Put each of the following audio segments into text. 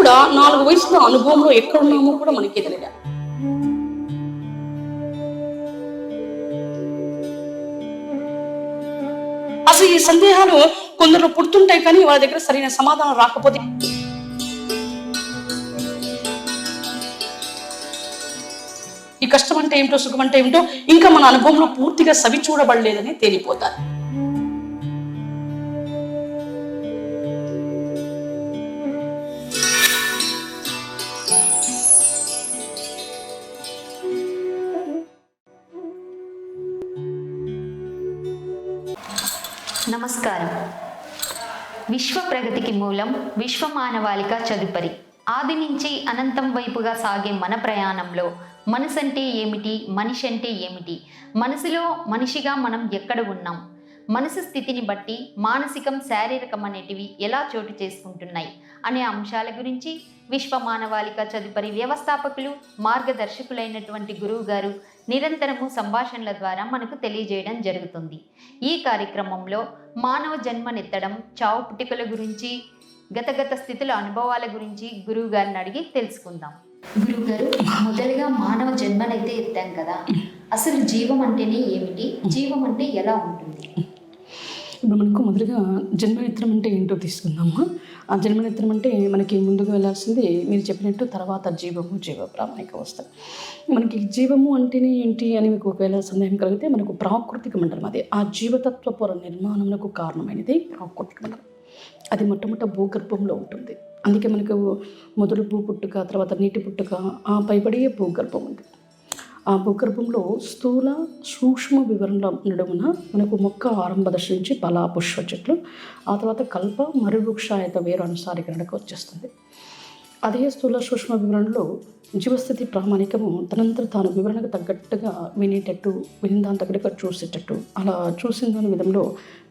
కూడా 4 వయసుల అనుభవంలో ఎక్కడున్నామో కూడా మనకి తెలియదు. అసలు ఈ సందేహాలు కొందరు పుడుతుంటాయి, కానీ వాళ్ళ దగ్గర సరైన సమాధానం రాకపోతే ఈ కష్టం అంటే ఏమిటో, సుఖం అంటే ఏమిటో ఇంకా మన అనుభవంలో పూర్తిగా సవి చూడబడలేదని తేలిపోతారు. నమస్కారం. విశ్వ ప్రగతికి మూలం విశ్వమానవాళిక చదుపరి. ఆది నుంచి అనంతం వైపుగా సాగే మన ప్రయాణంలో మనసంటే ఏమిటి, మనిషి అంటే ఏమిటి, మనసులో మనిషిగా మనం ఎక్కడ ఉన్నాం, మనసు స్థితిని బట్టి మానసికం, శారీరకం అనేటివి ఎలా చోటు చేసుకుంటున్నాయి అనే అంశాల గురించి విశ్వమానవాళిక చదుపరి వ్యవస్థాపకులు, మార్గదర్శకులైనటువంటి గురువు గారు నిరంతరము సంభాషణల ద్వారా మనకు తెలియజేయడం జరుగుతుంది. ఈ కార్యక్రమంలో మానవ జన్మనెత్తడం, చావు పుట్టుకల గురించి, గత స్థితుల అనుభవాల గురించి గురువు గారిని అడిగి తెలుసుకుందాం. గురువు గారు, మొదలుగా మానవ జన్మనైతే ఎత్తాం కదా, అసలు జీవం అంటేనే ఏమిటి, జీవం అంటే ఎలా ఉంటుంది? ఇప్పుడు మనకు మొదలుగా జన్మనేత్రం అంటే ఏంటో తీసుకుందాము. ఆ జన్మనేత్రం అంటే మనకి ముందుకు వెళ్ళాల్సింది మీరు చెప్పినట్టు, తర్వాత జీవము, జీవ ప్రామాణిక వస్తాయి. మనకి జీవము అంటేనే ఏంటి అని మీకు ఒకవేళ సందేహం కలిగితే, మనకు ప్రాకృతిక మండలం, అదే ఆ జీవతత్వ పొర నిర్మాణమునకు కారణమైనది ప్రాకృతిక మండలం. అది మొట్టమొదట భూగర్భంలో ఉంటుంది. అందుకే మనకు మొదలు భూ పుట్టుక, తర్వాత నీటి పుట్టుక, ఆ పైబడి భూగర్భం ఉంది. ఆ భూగర్భంలో స్థూల సూక్ష్మ వివరణ నడుమున మనకు మొక్క ఆరంభ దశ నుంచి ఫల పుష్ప చెట్లు, ఆ తర్వాత కల్ప మరువృక్షాయత వేరు అనుసారీకరణకు వచ్చేస్తుంది. అదే స్థూల సూక్ష్మ వివరణలో జీవస్థితి ప్రామాణికము తనంతర తాను వివరణకు తగ్గట్టుగా వినేటట్టు, విని దాని తగ్గట్టుగా చూసేటట్టు, అలా చూసిన దాని విధంలో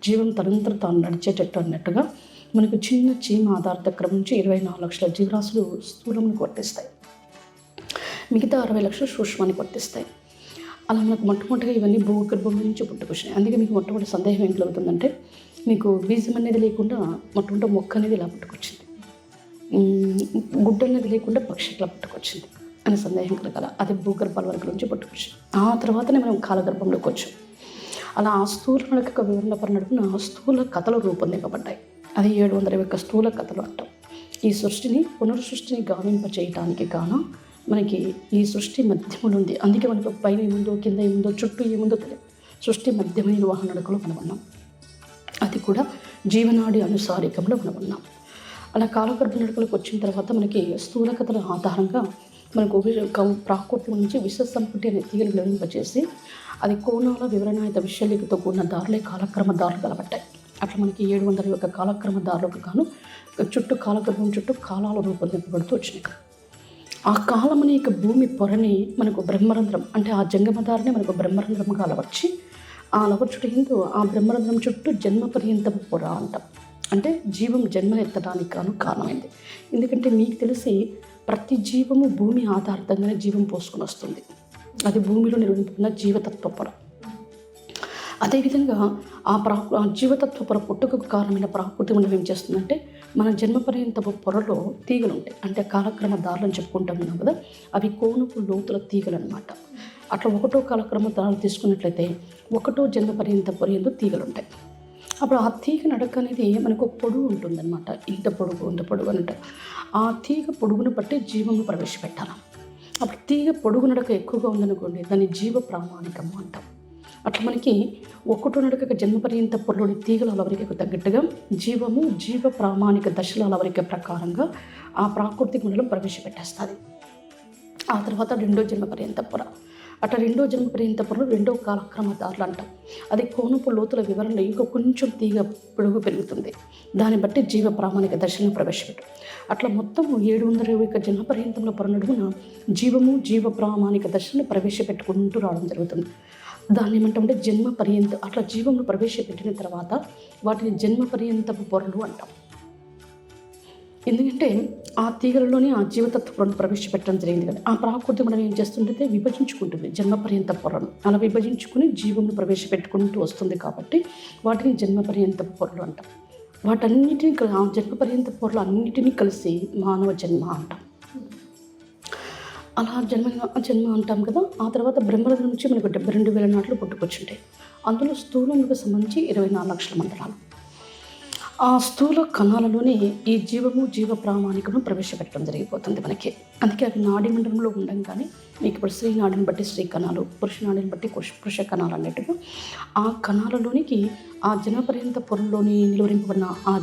జీవం తనంతర తాను నడిచేటట్టు అన్నట్టుగా మనకు చిన్న చీమ ఆధారిత క్రమం నుంచి 24 లక్షల జీవరాశులు స్థూలమునికి వర్తిస్తాయి, మిగతా 60 లక్షలు సూక్ష్మానికి వర్తిస్తాయి. అలా మనకు మొట్టమొదటిగా ఇవన్నీ భూగర్భం నుంచి పుట్టుకొచ్చినాయి. అందుకే మీకు మొట్టమొదటి సందేహం ఏం కలుగుతుందంటే, మీకు బీజం అనేది లేకుండా మొట్టమొదటి మొక్క అనేది ఇలా పుట్టుకొచ్చింది, గుడ్డ అనేది లేకుండా పక్షి ఇట్లా పుట్టుకొచ్చింది అనే సందేహం కలగాల. అది భూగర్భాల వరకు నుంచి పుట్టుకొచ్చింది. ఆ తర్వాతనే మనం కాలగర్భంలోకి వచ్చాం. అలా ఆ స్థూల నడక వివరణ పడినప్పుడు స్థూల కథలు రూపొందింపబడ్డాయి. అది 721 స్థూల కథలు అంటాం. ఈ సృష్టిని పునర్సృష్టిని గావింప చేయటానికి గాను మనకి ఈ సృష్టి మధ్యములు ఉంది. అందుకే మనకు పైన ఏముందో, కింద ఏముందో, చుట్టూ ఏముందో తెలియదు. సృష్టి మధ్యమైన నిర్వహణ నడకలో మనం ఉన్నాం. అది కూడా జీవనాడి అనుసారికంలో మనం ఉన్నాం. అలా కాలగర్భ నడకలకు వచ్చిన తర్వాత మనకి స్థూల కథల ఆధారంగా మనకు ప్రాకృతి నుంచి విశ్వ సంపుటి అనే తీగలు వివరింపచేసి, అది కోణాల వివరణాయుత విషయాలతో కూడిన దారులే కాలక్రమ దారులు కలబట్టాయి. అట్లా మనకి 701 కాలక్రమ దారులకు గాను చుట్టూ కాలగర్భం చుట్టూ కాలాలు రూపొందింపబడుతూ వచ్చినాయి. ఆ కాలం అనే భూమి పొరని మనకు బ్రహ్మరంధ్రం అంటే ఆ జంగమదారిని మనకు బ్రహ్మరంధ్రంగా అలవర్చి, ఆ అలవర్చుట ఎందు ఆ బ్రహ్మరంధ్రం చుట్టూ జన్మ పర్యంతపు పొర అంటాం. అంటే జీవం జన్మనెత్తడానికి కారణమైంది. ఎందుకంటే మీకు తెలిసి ప్రతి జీవము భూమి ఆధారితంగానే జీవం పోసుకొని వస్తుంది. అది భూమిలో నిర్వహింపబడిన జీవతత్వ పొర. అదేవిధంగా ఆ జీవతత్వ పొర పుట్టుకకు కారణమైన ప్రాకృతి మనం ఏం చేస్తుందంటే, మన జన్మ పర్యంతపు పొరలో తీగలు ఉంటాయి. అంటే కాలక్రమ దారులను చెప్పుకుంటాం ఉన్నాం కదా, అవి కోణపు లోతుల తీగలు అనమాట. అట్లా ఒకటో కాలక్రమ దారులు తీసుకున్నట్లయితే ఒకటో జన్మ పర్యంత పొరయందు తీగలు ఉంటాయి. అప్పుడు ఆ తీగ నడక అనేది మనకు పొడుగు ఉంటుందన్నమాట. ఇంత పొడుగు అని ఉంటాయి. ఆ తీగ పొడుగును బట్టి జీవము ప్రవేశపెట్టాలి. అప్పుడు తీగ పొడుగు నడక ఎక్కువగా ఉందనుకోండి, దాన్ని జీవ ప్రామాణికము అంటాం. అట్లా మనకి ఒకటో నడక జన్మపర్యంత పొరలోని తీగల అలవరికకు తగ్గట్టుగా జీవము జీవ ప్రామాణిక దశల అలవరిక ప్రకారంగా ఆ ప్రాకృతిక మండలం ప్రవేశపెట్టేస్తుంది. ఆ తర్వాత రెండో జన్మపర్యంత పొర, అట్లా రెండో జన్మపర్యంత పొరలో రెండో కాలక్రమ దారులు అంటాం. అది కోనపు లోతుల వివరణలో ఇంకో కొంచెం తీగ పొడుగు పెరుగుతుంది. దాన్ని బట్టి జీవ ప్రామాణిక దశలను ప్రవేశపెట్టు. అట్లా మొత్తం 721 జన్మపర్యంతంలో పొర నడుమున జీవము జీవ ప్రామాణిక దశలను ప్రవేశపెట్టుకుంటూ రావడం జరుగుతుంది. దాన్ని ఏమంటామంటే జన్మ పర్యంతం. అట్లా జీవంలో ప్రవేశపెట్టిన తర్వాత వాటిని జన్మ పర్యంతపు పొరలు అంటాం. ఎందుకంటే ఆ తీగలలోనే ఆ జీవతత్వ పొరను ప్రవేశపెట్టడం జరిగింది కదా. ఆ ప్రాకృతి మనం ఏం చేస్తుంటే విభజించుకుంటుంది జన్మ పర్యంత పొరను. అలా విభజించుకుని జీవంను ప్రవేశపెట్టుకుంటూ వస్తుంది కాబట్టి వాటిని జన్మ పర్యంతపు పొరలు అంటాం. వాటన్నిటిని ఆ జన్మ పర్యంత పొరలు అన్నిటినీ కలిసి మానవ జన్మ అంటాం. అలా జన్మ అంటాం కదా. ఆ తర్వాత బ్రహ్మరథం నుంచి మనకు 72,000 నాట్లు పుట్టుకొచ్చుంటాయి. అందులో స్థూలములకు సంబంధించి 24 లక్షల మండలాలు. ఆ స్థూల కణాలలోనే ఈ జీవ ప్రామాణికను ప్రవేశపెట్టడం జరిగిపోతుంది మనకి. అందుకే అవి నాడీ మండలంలో ఉండంగానే మీకు ఇప్పుడు స్త్రీ నాడిని బట్టి స్త్రీ కణాలు, పురుష నాడిని బట్టి పురుష కణాలు అన్నట్టుగా ఆ కణాలలోనికి ఆ జనపర్యంత పొరల్లోని నిలువరింపబడిన ఆ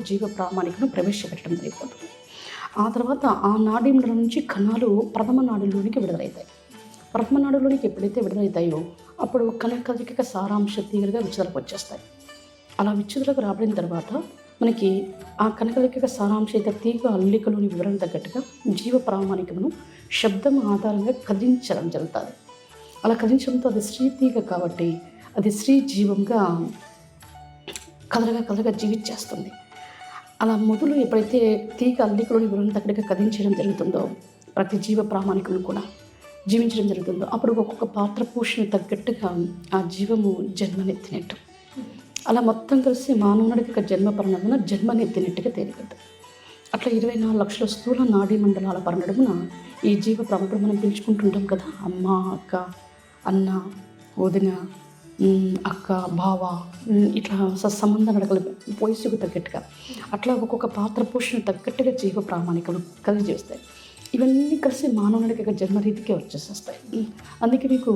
జీవ ప్రామాణికను ప్రవేశపెట్టడం జరిగిపోతుంది. ఆ తర్వాత ఆ నాడీ మండలం నుంచి కణాలు ప్రథమ నాడుల్లోనికి విడుదలవుతాయి. ప్రథమ నాడుల్లోనికి ఎప్పుడైతే విడుదలవుతాయో అప్పుడు కణకలిక సారాంశ తీగలుగా విచ్చుదలకు వచ్చేస్తాయి. అలా విచ్చుదలకు రాబడిన తర్వాత మనకి ఆ కణకలిక సారాంశిత తీగ అల్లికలోని వివరణ తగ్గట్టుగా జీవ ప్రామాణికమును శబ్దం ఆధారంగా కదిలించడం జరుగుతుంది. అలా కదిలించడంతో అది స్త్రీ తీగ కాబట్టి అది స్త్రీ జీవంగా కదలగా జీవించేస్తుంది. అలా మొదలు ఎప్పుడైతే తీగ అల్లికలోని వివరణ తగ్గట్టుగా కదిలించడం జరుగుతుందో ప్రతి జీవ ప్రామాణికమును కూడా జీవించడం జరుగుతుందో అప్పుడు ఒక్కొక్క పాత్ర పోషణ తగ్గట్టుగా ఆ జీవము జన్మనెత్తినట్టు. అలా మొత్తం కలిసి మానవుడికి ఒక జన్మ పరిణామన జన్మనెత్తినట్టుగా తేలికద్దు. అట్లా 24 లక్షల స్థూల నాడీ మండలాల పరిణామన ఈ జీవ ప్రాముఖ్యం మనం పిలుచుకుంటుంటాం కదా. అమ్మ, అక్క, అన్న, వదిన, అక్క, బావ, ఇట్లా సంబంధ నడకలు వయసుకు తగ్గట్టుగా అట్లా ఒక్కొక్క పాత్ర పోషణ తగ్గట్టుగా జీవ ప్రామాణికలు కలిసి చేస్తాయి. ఇవన్నీ కలిసి మానవుడికి ఒక జన్మరీతికే వచ్చేసేస్తాయి. అందుకే మీకు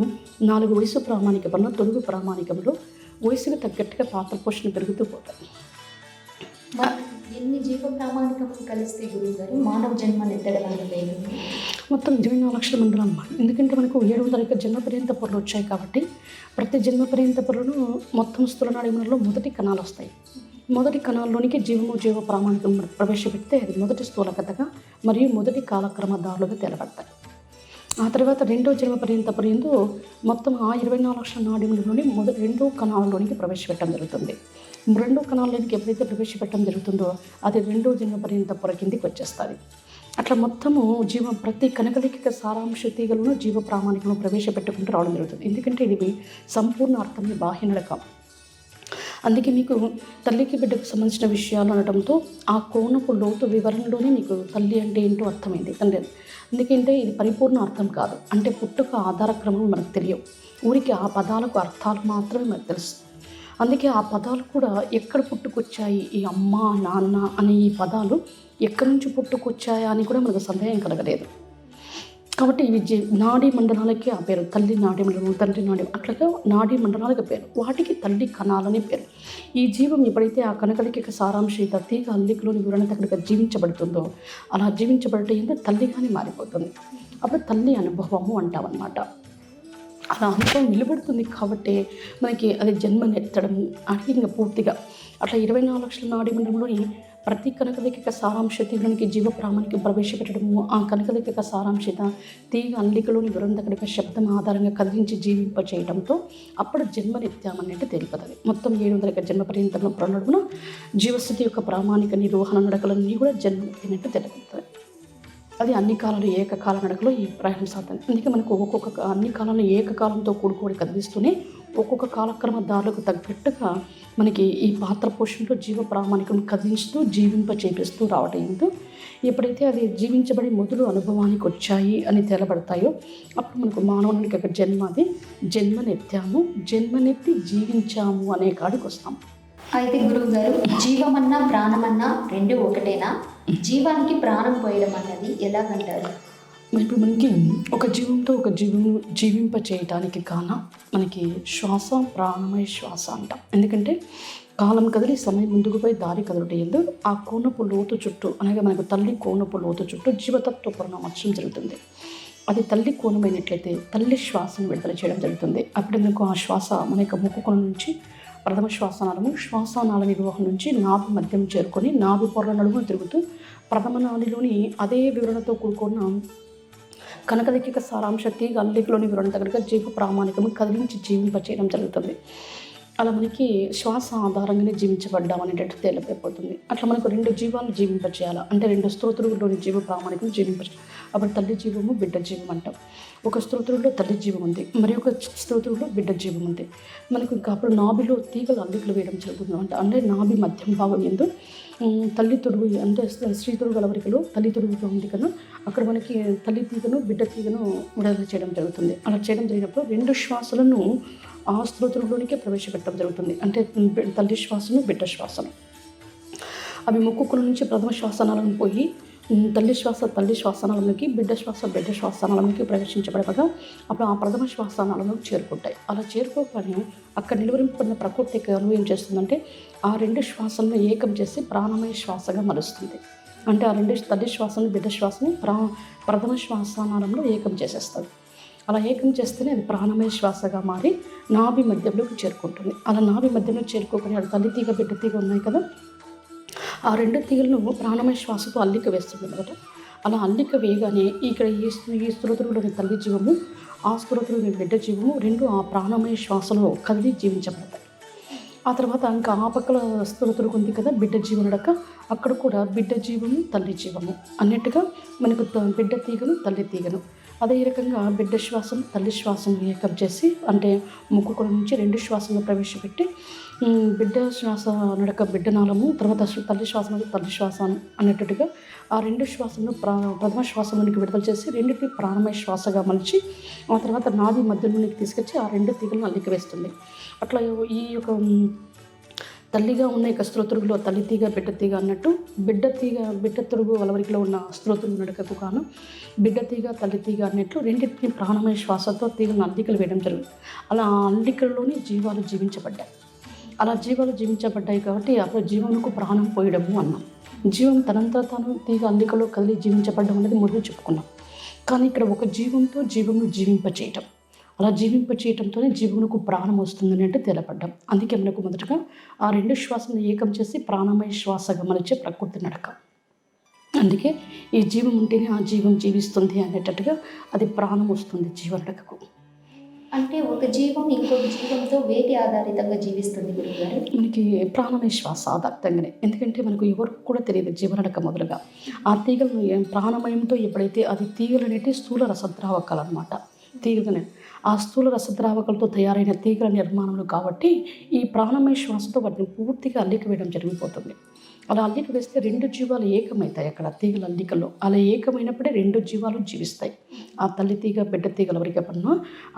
4 వయసు ప్రామాణిక పనులు, తొలుగు ప్రామాణికంలో వయసుకు తగ్గట్టుగా పాత్ర పోషణ పెరుగుతూ పోతాయి. ఎన్ని జీవ ప్రామాణికములు కలిస్తే గురువు గారు మానవ జన్మనెత్తడం అనేది మొత్తం 24 లక్షల మండలం. ఎందుకంటే మనకు 700 జన్మ పర్యంత పొరలు వచ్చాయి కాబట్టి ప్రతి జన్మ పర్యంత పొరలు మొత్తం స్థూల నాడీ మండలంలో మొదటి కణాలు వస్తాయి. మొదటి కణాల్లోనికి జీవ ప్రామాణికం ప్రవేశపెడితే అది మొదటి స్థూలకథగా మరియు మొదటి కాలక్రమదారులుగా తెలబడతాయి. ఆ తర్వాత రెండో జన్మ పర్యంతం మొత్తం ఆ 24 లక్షల నాడీ మండలంలోని మొదటి 2 కణాలలోనికి ప్రవేశపెట్టడం జరుగుతుంది. 2 కణాలలోనికి ఎప్పుడైతే ప్రవేశపెట్టడం జరుగుతుందో అది 2వ జన్మ పర్యంత పొర కిందికి వచ్చేస్తుంది. అట్లా మొత్తము ప్రతి కణకలిక సారాంశ తీగలను జీవ ప్రామాణికను ప్రవేశపెట్టుకుంటూ రావడం జరుగుతుంది. ఎందుకంటే ఇది సంపూర్ణ అర్థమే బాహ్య నడక. అందుకే మీకు తల్లికి బిడ్డకు సంబంధించిన విషయాలు అనడంతో ఆ కోణపు లోతు వివరణలోనే మీకు తల్లి అంటే ఏంటో అర్థమైంది. ఎందుకంటే ఇది పరిపూర్ణ అర్థం కాదు. అంటే పుట్టుక ఆధారక్రమం మనకు తెలియవు. ఊరికి ఆ పదాలకు అర్థాలు మాత్రమే మనకు తెలుసు. అందుకే ఆ పదాలు కూడా ఎక్కడ పుట్టుకొచ్చాయి, ఈ అమ్మ, నాన్న అనే ఈ పదాలు ఎక్కడి నుంచి పుట్టుకొచ్చాయా అని కూడా మనకు సందేహం కలగలేదు. కాబట్టి ఇవి నాడీ మండలాలకి ఆ పేరు. తల్లి నాడీ మండలం, తండ్రి నాడీ, అట్లాగా నాడీ మండలాలకు పేరు. వాటికి తల్లి కణాలని పేరు. ఈ జీవం ఎప్పుడైతే ఆ కణకలిక సారాంశిత తీగ అల్లికలోని వివరణ తగ్గట్టుగా జీవించబడుతుందో అలా జీవించబడితే ఏంటో తల్లిగానే మారిపోతుంది. అప్పుడు తల్లి అనుభవము అంటామన్నమాట. అలా అనుభవం నిలబడుతుంది కాబట్టి మనకి అది జన్మనెత్తడము అని ఇంకా పూర్తిగా అట్లా 24 లక్షల నాడీ మండలంలోని ప్రతి కనకలిక సారాంశ తీగనికి జీవ ప్రామాణిక ప్రవేశపెట్టడము, ఆ కనకలిక సారాంశిత తీగ అల్లికలోని విరంధకడిక శబ్దం ఆధారంగా కదిలించి జీవింపచేయడంతో అప్పుడు జన్మనిత్యామన్నట్టు తెలుపుతుంది. మొత్తం 700 జన్మ పర్యంతంలో ప్రణడున జీవస్థితి యొక్క ప్రామాణిక నిర్వహణ నడకలన్నీ కూడా జన్మనిత్తినట్టు తెలుపుతుంది. అది అన్ని కాలాలు ఏకకాల నడకలో ఈ ప్రయాణం సాగుతుంది. అందుకే మనకు అన్ని కాలంలో ఏకకాలంతో కూడుకోడి కదిలిస్తూనే ఒక్కొక్క కాలక్రమ దారులకు తగ్గట్టుగా మనకి ఈ పాత్ర పోషణలో జీవ ప్రామాణికం కదిలిస్తూ చేపిస్తూ రావటం ఏంటో ఎప్పుడైతే అది జీవించబడి మొదలు అనుభవానికి వచ్చాయి అని తేలబడతాయో అప్పుడు మనకు మానవునికి ఒక జన్మనెత్తాము, జన్మనెత్తి జీవించాము అనే కాడికి వస్తాం. అయితే గురువు గారు, జీవమన్నా ప్రాణమన్నా రెండు ఒకటేనా? జీవానికి ప్రాణం పోయడం అన్నది ఎలాగంటారు? ఇప్పుడు మనకి ఒక జీవంతో ఒక జీవము జీవింప చేయటానికి కాన మనకి శ్వాస ప్రాణమయ శ్వాస అంటాం. ఎందుకంటే కాలం కదిలి సమయం ముందుకు పోయి దారి కదలటంలో ఆ కోనపు లోతు చుట్టూ అనగా మనకు తల్లి కోనపు లోతు చుట్టూ జీవతత్వ పరిణామం జరుగుతుంది. అది తల్లి కోణమైనట్లయితే తల్లి శ్వాసను విడుదల చేయడం జరుగుతుంది. అప్పుడు మనకు ఆ శ్వాస మన యొక్క ముక్కుకొన నుంచి ప్రథమ శ్వాసనాళము, శ్వాసనాళ నిర్వహణ నుంచి నాభి మధ్యం చేరుకొని నాభి పొరల నడుమును తిరుగుతూ ప్రథమ నాడిలోని అదే వివరణతో కూడుకున్న కనకలిక సారాంశ తీగ అల్లికలోని వివరణ తగ్గట్టుగా జీవ ప్రామాణికము కదిలించి జీవింపచేయడం జరుగుతుంది. అలా మనకి శ్వాస ఆధారంగానే జీవించబడ్డాం అనేటట్టు తేలిపోతుంది. అట్లా మనకు 2 జీవాలను జీవింపచేయాలి అంటే 2 స్తోత్రుల్లోని జీవ ప్రామాణికం అప్పుడు తల్లి జీవము బిడ్డ జీవం అంటాం. ఒక స్తోత్రంలో తల్లి జీవం ఉంది, మరి ఒక స్తోత్రంలో బిడ్డ జీవం ఉంది. మనకు ఇంకా అప్పుడు నాభిలో తీగలు అల్లికలు వేయడం జరుగుతుంది అంటే నాభి మధ్యం భాగం ఎందు తల్లి తొడుగు అంటే స్త్రీ తొడుగు అలవరికలో తల్లి తొడుగుగా ఉంది కదా, అక్కడ మనకి తల్లి తీగను బిడ్డ తీగను విడుదల చేయడం జరుగుతుంది. అలా చేయడం జరిగినప్పుడు 2 శ్వాసలను ఆ స్తోత్రంలోనికే ప్రవేశపెట్టడం జరుగుతుంది. అంటే తల్లి శ్వాసను బిడ్డ శ్వాసను అవి ముక్కుల నుంచి ప్రథమ శ్వాసనాలను పోయి తల్లి శ్వాసనాలకి బిడ్డ శ్వాసనాలకి ప్రవేశించబడగా అప్పుడు ఆ ప్రథమ శ్వాసనాలను చేరుకుంటాయి. అలా చేరుకోగానే అక్కడ నిలువరింపబడిన ప్రకృతి ఏం చేస్తుందంటే ఆ 2 శ్వాసలను ఏకం చేసి ప్రాణమయ శ్వాసగా మలుస్తుంది. అంటే ఆ 2 తల్లి శ్వాసను బిడ్డ శ్వాసని ప్రథమ శ్వాసనాలంలో ఏకం చేసేస్తుంది. అలా ఏకం చేస్తేనే అది ప్రాణమయ శ్వాసగా మారి నాభి మధ్యంలోకి చేరుకుంటుంది. అలా నాభి మధ్యంలో చేరుకోగానే అది తల్లి తీగ బిడ్డ తీగ ఉన్నాయి కదా, ఆ 2 తీగలను ప్రాణమయ శ్వాసతో అల్లిక వేస్తుంది అనమాట. అలా అల్లిక వేయగానే ఇక్కడ ఈ స్తోత్రంలోని తల్లి జీవము ఆ స్తోత్రంలోని బిడ్డ జీవము 2 ఆ ప్రాణమయ శ్వాసలో కదిలి జీవించబడతాయి. ఆ తర్వాత ఇంకా ఆ పక్కల స్తోత్రం ఉంది కదా బిడ్డ జీవనడక, అక్కడ కూడా బిడ్డ జీవము తల్లి జీవము అన్నట్టుగా మనకు బిడ్డ తీగను తల్లి తీగను అదే రకంగా బిడ్డ శ్వాసను తల్లి శ్వాసను ఏకం చేసి అంటే ముక్కు నుంచి 2 శ్వాసను ప్రవేశపెట్టి బిడ్డ శ్వాస నడక బిడ్డ నాళము, తర్వాత తల్లి శ్వాస అన్నట్టుగా ఆ 2 శ్వాసను ప్రథమ శ్వాసలోనికి విడుదల చేసి 2టి ప్రాణమయ శ్వాసగా మలిచి ఆ తర్వాత నాభి మధ్యలోనికి తీసుకొచ్చి ఆ 2 తీగలను అల్లిక వేస్తుంది. అట్లా ఈ యొక్క తల్లిగా ఉన్న ఇక స్తోత్రంలో తల్లి తీగ బిడ్డ తీగ అన్నట్టు బిడ్డ తొడుగు అలవరికలో ఉన్న స్తోత్రం నడకకు కాను బిడ్డ తీగ తల్లి తీగ అన్నట్లు 2టిని ప్రాణమయ శ్వాసతో తీగలను అల్లికలు వేయడం జరిగింది. అలా ఆ అల్లికల్లోని జీవాలు జీవించబడ్డాయి. అలా జీవాలు జీవించబడ్డాయి కాబట్టి అప్పుడు జీవమునకు ప్రాణం పోయడము అన్నాం. జీవం తనంతా తాను తీగ అల్లికలో కదిలి జీవించబడ్డం అనేది మొదలు చెప్పుకున్నాం. కానీ ఇక్కడ ఒక జీవంతో జీవమును జీవింపచేయటం, అలా జీవింపచేయటంతోనే జీవమునకు ప్రాణం వస్తుందని అంటే తెలపడ్డాం. అందుకే మనకు మొదటగా ఆ 2 శ్వాసను ఏకం చేసి ప్రాణమయ శ్వాసగా మలిచే ప్రకృతి నడక. అందుకే ఈ జీవం ఉంటేనే ఆ జీవం జీవిస్తుంది అనేటట్టుగా అది ప్రాణం వస్తుంది జీవనడకకు. అంటే ఒక జీవం ఇంకొక జీవంతో వేటి ఆధారితంగా జీవిస్తుంది గురువుగారు? మనకి ప్రాణమయ శ్వాస ఆధారితంగానే. ఎందుకంటే మనకు ఎవరికి కూడా తెలియదు జీవనడక మొదలుగా ఆ తీగలను ప్రాణమయంతో ఎప్పుడైతే అది తీగలు అనేటి స్థూల రసద్రావకాలు అనమాట. తీగలనే ఆ స్థూల రసద్రావకాలతో తయారైన తీగల నిర్మాణములు కాబట్టి ఈ ప్రాణమయ శ్వాసతో వాటిని పూర్తిగా అల్లిక వేయడం జరిగిపోతుంది. అలా అల్లిక వేస్తే 2 జీవాలు ఏకమవుతాయి అక్కడ తీగల అల్లికలో. అలా ఏకమైనప్పుడే 2 జీవాలు జీవిస్తాయి. ఆ తల్లి తీగ బిడ్డ తీగల వరకు పడినా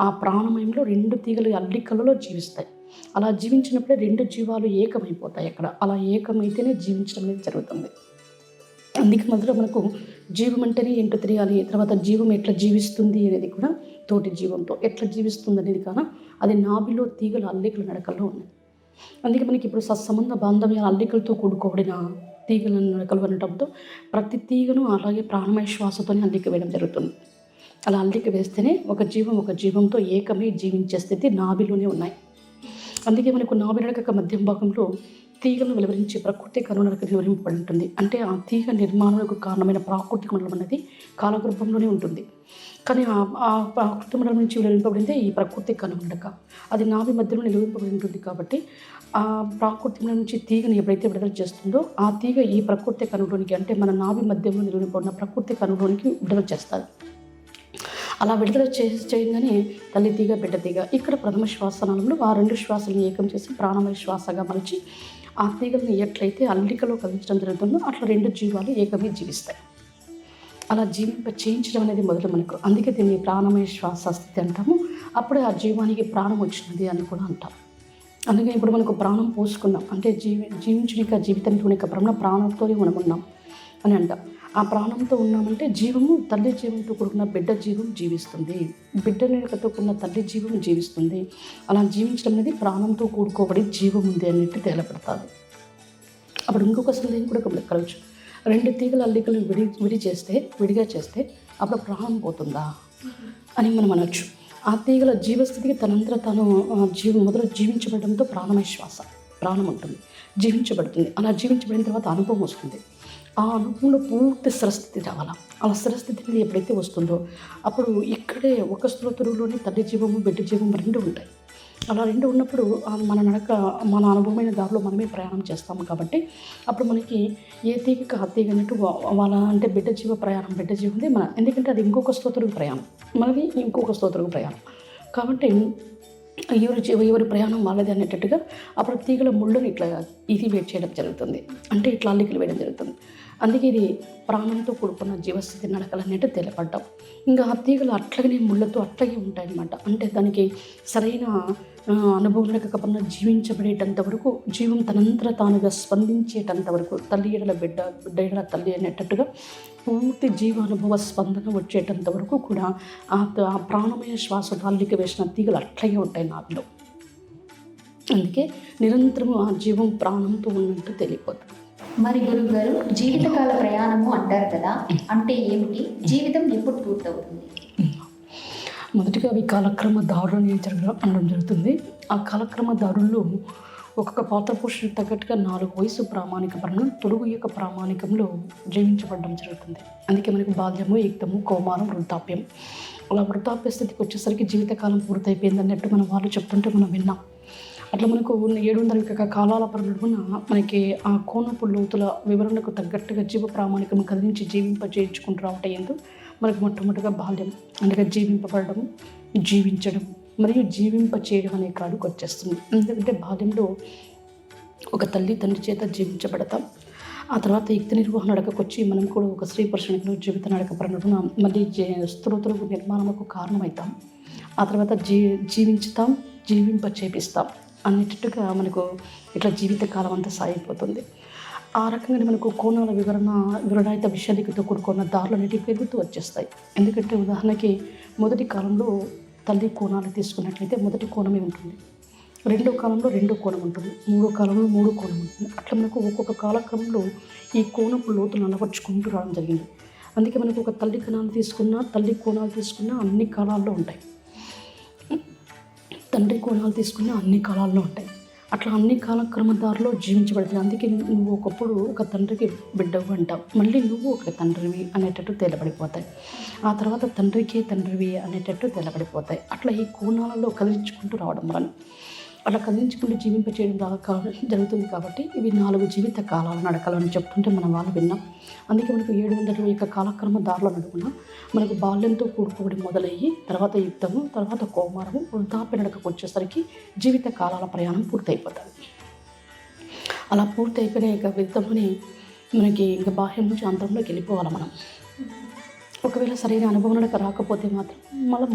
ఆ ప్రాణమయంలో 2 తీగలు అల్లికలలో జీవిస్తాయి. అలా జీవించినప్పుడే 2 జీవాలు ఏకమైపోతాయి అక్కడ. అలా ఏకమైతేనే జీవించడం అనేది జరుగుతుంది. అందుకే మొదట మనకు జీవం అంటేనే ఏంటో తెలియాలి, తర్వాత జీవం ఎట్లా జీవిస్తుంది అనేది కూడా తోటి జీవంతో ఎట్లా జీవిస్తుంది అనేది కానా అది నాభిలో తీగల అల్లికల నడకల్లో ఉన్నాయి. అందుకే మనకి ఇప్పుడు సత్సంబంధ బాంధవ్యాల అల్లికలతో కూడుకోబడిన తీగల నడకలు అనడంతో ప్రతి తీగను అలాగే ప్రాణమయ శ్వాసతోనే అల్లిక వేయడం జరుగుతుంది. అలా అల్లిక వేస్తేనే ఒక జీవంతో ఏకమై జీవించే స్థితి నాభిలోనే ఉన్నాయి. అందుకే మనకు నాభి నడక మధ్యం భాగంలో తీగలను వెలువరించి ప్రకృతి కనునడక వివరింపబడి ఉంటుంది. అంటే ఆ తీగ నిర్మాణాలకు కారణమైన ప్రాకృతిక మండలం అనేది కాలగర్భంలోనే ఉంటుంది. కానీ ఆ ప్రాకృతిక మండలం నుంచి వెలువరింపబడిందే ఈ ప్రకృతి కనునడక. అది నాభి మధ్యలో నిలువింపబడి ఉంటుంది కాబట్టి ఆ ప్రాకృతిక నుంచి తీగని ఎప్పుడైతే విడుదల చేస్తుందో ఆ తీగ ఈ ప్రకృతి కనులోనికి అంటే మన నాభి మధ్యంలో నిలువింపబడిన ప్రకృతి కనులోనికి విడుదల చేస్తారు. అలా విడుదల చేయగానే తల్లి తీగ బిడ్డ తీగ ఇక్కడ ప్రథమ శ్వాసనాలంలో ఆ 2 శ్వాసలను ఏకం చేసి ప్రాణమయ శ్వాసగా మలిచి ఆ తీగలను ఎట్లయితే అల్లికలో కదిలించడం జరుగుతుందో అట్లా 2 జీవాలు ఏకమై జీవిస్తాయి. అలా చేయించడం అనేది మొదలు మనకు. అందుకే దీన్ని ప్రాణమయ శ్వాస స్థితి అంటాము. అప్పుడే ఆ జీవానికి ప్రాణం వచ్చినది అని కూడా అంటాం. అందుకే ఇప్పుడు మనకు ప్రాణం పోసుకున్నాం అంటే జీవించునిక జీవితంలోనిక ప్రాణంతోనే మనం ఉన్నాం అని అంటాం. ఆ ప్రాణంతో ఉన్నామంటే జీవము తల్లి జీవంతో కూడుకున్న బిడ్డ జీవం జీవిస్తుంది, బిడ్డ నీడకతో కూడిన తల్లి జీవం జీవిస్తుంది. అలా జీవించడం అనేది ప్రాణంతో కూడుకోబడి జీవం ఉంది అన్నట్టు తేలపడుతుంది. అప్పుడు ఇంకొక సందేహం కూడా కలవచ్చు, 2 తీగల అల్లికలు విడిగా చేస్తే అప్పుడు ప్రాణం పోతుందా అని మనం అనొచ్చు. ఆ తీగల జీవస్థితికి తనంతర తాను మొదలు జీవించబడడంతో ప్రాణమయ శ్వాస ప్రాణం ఉంటుంది, జీవించబడుతుంది. అలా జీవించబడిన తర్వాత అనుభవం వస్తుంది. ఆ అనుభవంలో పూర్తి స్థిరస్థితి రావాలా. అలా స్థిరస్థితి ఎప్పుడైతే వస్తుందో అప్పుడు ఇక్కడే ఒక స్తోత్రంలోనే తల్లి జీవము బిడ్డ జీవం 2 ఉంటాయి. అలా రెండు ఉన్నప్పుడు మన నడక మన అనుభవమైన దారిలో మనమే ప్రయాణం చేస్తాము కాబట్టి అప్పుడు మనకి ఏ తీగకి ఆ తీగ అన్నట్టు వాళ్ళ అంటే బిడ్డ జీవ ప్రయాణం బిడ్డ జీవం ఉంది మన, ఎందుకంటే అది ఇంకొక స్తోత్రకు ప్రయాణం, మనది ఇంకొక స్తోత్రకు ప్రయాణం కాబట్టి ఎవరి ప్రయాణం వాళ్ళది అనేటట్టుగా అప్పుడు తీగల ముళ్ళని ఇట్లా ఇది వేట్ చేయడం జరుగుతుంది, అంటే ఇట్లా అల్లికలు వేయడం జరుగుతుంది. అందుకే ఇది ప్రాణంతో కూడుకున్న జీవస్థితి నడకలు అనేట్టు తెలియపడ్డాం. ఇంకా ఆ తీగలు అట్లాగనే ముళ్ళతో అట్లాగే ఉంటాయన్నమాట. అంటే దానికి సరైన అనుభవం లేకపోయినా జీవించబడేటంత వరకు, జీవం తనంతర తానుగా స్పందించేటంత వరకు, తల్లి ఎడల బిడ్డ, బిడ్డ ఎడల తల్లి అనేటట్టుగా పూర్తి జీవానుభవ స్పందన వచ్చేటంత వరకు కూడా ఆ ప్రాణమయ శ్వాస అల్లిక వేసిన తీగలు అట్లాగే ఉంటాయి నాలో. అందుకే నిరంతరము ఆ జీవం ప్రాణంతో ఉన్నట్టు తెలియపోతుంది. మరి గురువుగారు, జీవితకాల ప్రయాణము అంటారు కదా, అంటే ఏమిటి? జీవితం ఎప్పుడు పూర్తవుతుంది? మొదటిగా అవి కాలక్రమ దారులు అనడం జరుగుతుంది. ఆ కాలక్రమ దారుల్లో ఒక్కొక్క పాత్ర పోషణకు తగ్గట్టుగా 4 వయసు ప్రామాణిక పరంగా తొడుగు యొక్క ప్రామాణికంలో జీవించబడడం జరుగుతుంది. అందుకే మనకు బాల్యము, యుక్తము, కౌమారం, వృద్ధాప్యం. అలా వృద్ధాప్య స్థితికి వచ్చేసరికి జీవితకాలం పూర్తయిపోయింది అన్నట్టు మనం వాళ్ళు చెప్తుంటే మనం విన్నాం. అట్లా మనకు 700 కాలాల పరిణామన మనకి ఆ కోనపు లోతుల వివరణకు తగ్గట్టుగా జీవ ప్రామాణికం కదిలించి జీవింపజేయించుకుంటూ రావటం ఏందో మనకు మొట్టమొదటిగా బాల్యం, అందుకే జీవింపబడడం, జీవించడం మరియు జీవింప చేయడం అనే కాడికి వచ్చేస్తుంది. ఎందుకంటే బాల్యంలో ఒక తల్లి తండ్రి చేత జీవించబడతాం. ఆ తర్వాత యుక్త నిర్వహణ నడకకు వచ్చి మనం కూడా ఒక స్త్రీ పురుషునికి జీవిత నడక పరిణామన మళ్ళీ స్తోత్రకు నిర్మాణకు కారణమవుతాం. ఆ తర్వాత జీవించుతాం, జీవింప చేపిస్తాం అన్నిటట్టుగా మనకు ఇట్లా జీవితకాలం అంతా సాగిపోతుంది. ఆ రకంగా మనకు కోణాల వివరణాయిత విషయాలతో కూడుకున్న దారులు అనేటివి పెరుగుతూ వచ్చేస్తాయి. ఎందుకంటే ఉదాహరణకి మొదటి కాలంలో తల్లి కోణాలు తీసుకున్నట్లయితే మొదటి కోణమే ఉంటుంది, రెండో కాలంలో రెండో కోణం ఉంటుంది, మూడో కాలంలో మూడో కోణం ఉంటుంది. అట్లా మనకు ఒక్కొక్క కాలక్రమంలో ఈ కోణపు లోతులు అలవర్చుకుంటూ రావడం జరిగింది. అందుకే మనకు ఒక తల్లి కోణాలు తీసుకున్నా అన్ని కాలాల్లో ఉంటాయి, తండ్రి కోణాలు తీసుకున్నా అన్ని కాలాల్లో ఉంటాయి. అట్లా అన్ని కాలక్రమదారులో జీవించబడుతుంది. అందుకే నువ్వు ఒకప్పుడు ఒక తండ్రికి బిడ్డవు అంటావు, మళ్ళీ నువ్వు ఒక తండ్రివి అనేటట్టు తెలబడిపోతాయి. ఆ తర్వాత తండ్రికే తండ్రివి అనేటట్టు తెలబడిపోతాయి. అట్లా ఈ కోణాలలో కదిలించుకుంటూ రావడం వలన అలా కదిలించుకుంటూ జీవింపచేయడం జరుగుతుంది. కాబట్టి ఇవి 4 జీవిత కాలాల నడకలు అని చెప్తుంటే మనం వాళ్ళు విన్నాం. అందుకే మనకు 720 కాలక్రమ దారుల నడుపున మనకు బాల్యంతో కూడుకోవడం మొదలయ్యి తర్వాత యుక్తము, తర్వాత కౌమారము, వృద్ధాప్య నడకకు వచ్చేసరికి జీవిత కాలాల ప్రయాణం పూర్తయిపోతుంది. అలా పూర్తయిపోయిన విధంలోనే మనకి ఇంకా బాహ్యం నుంచి అంతరంలోకి వెళ్ళిపోవాలి మనం. ఒకవేళ సరైన అనుభవం నడక రాకపోతే మాత్రం మళ్ళీ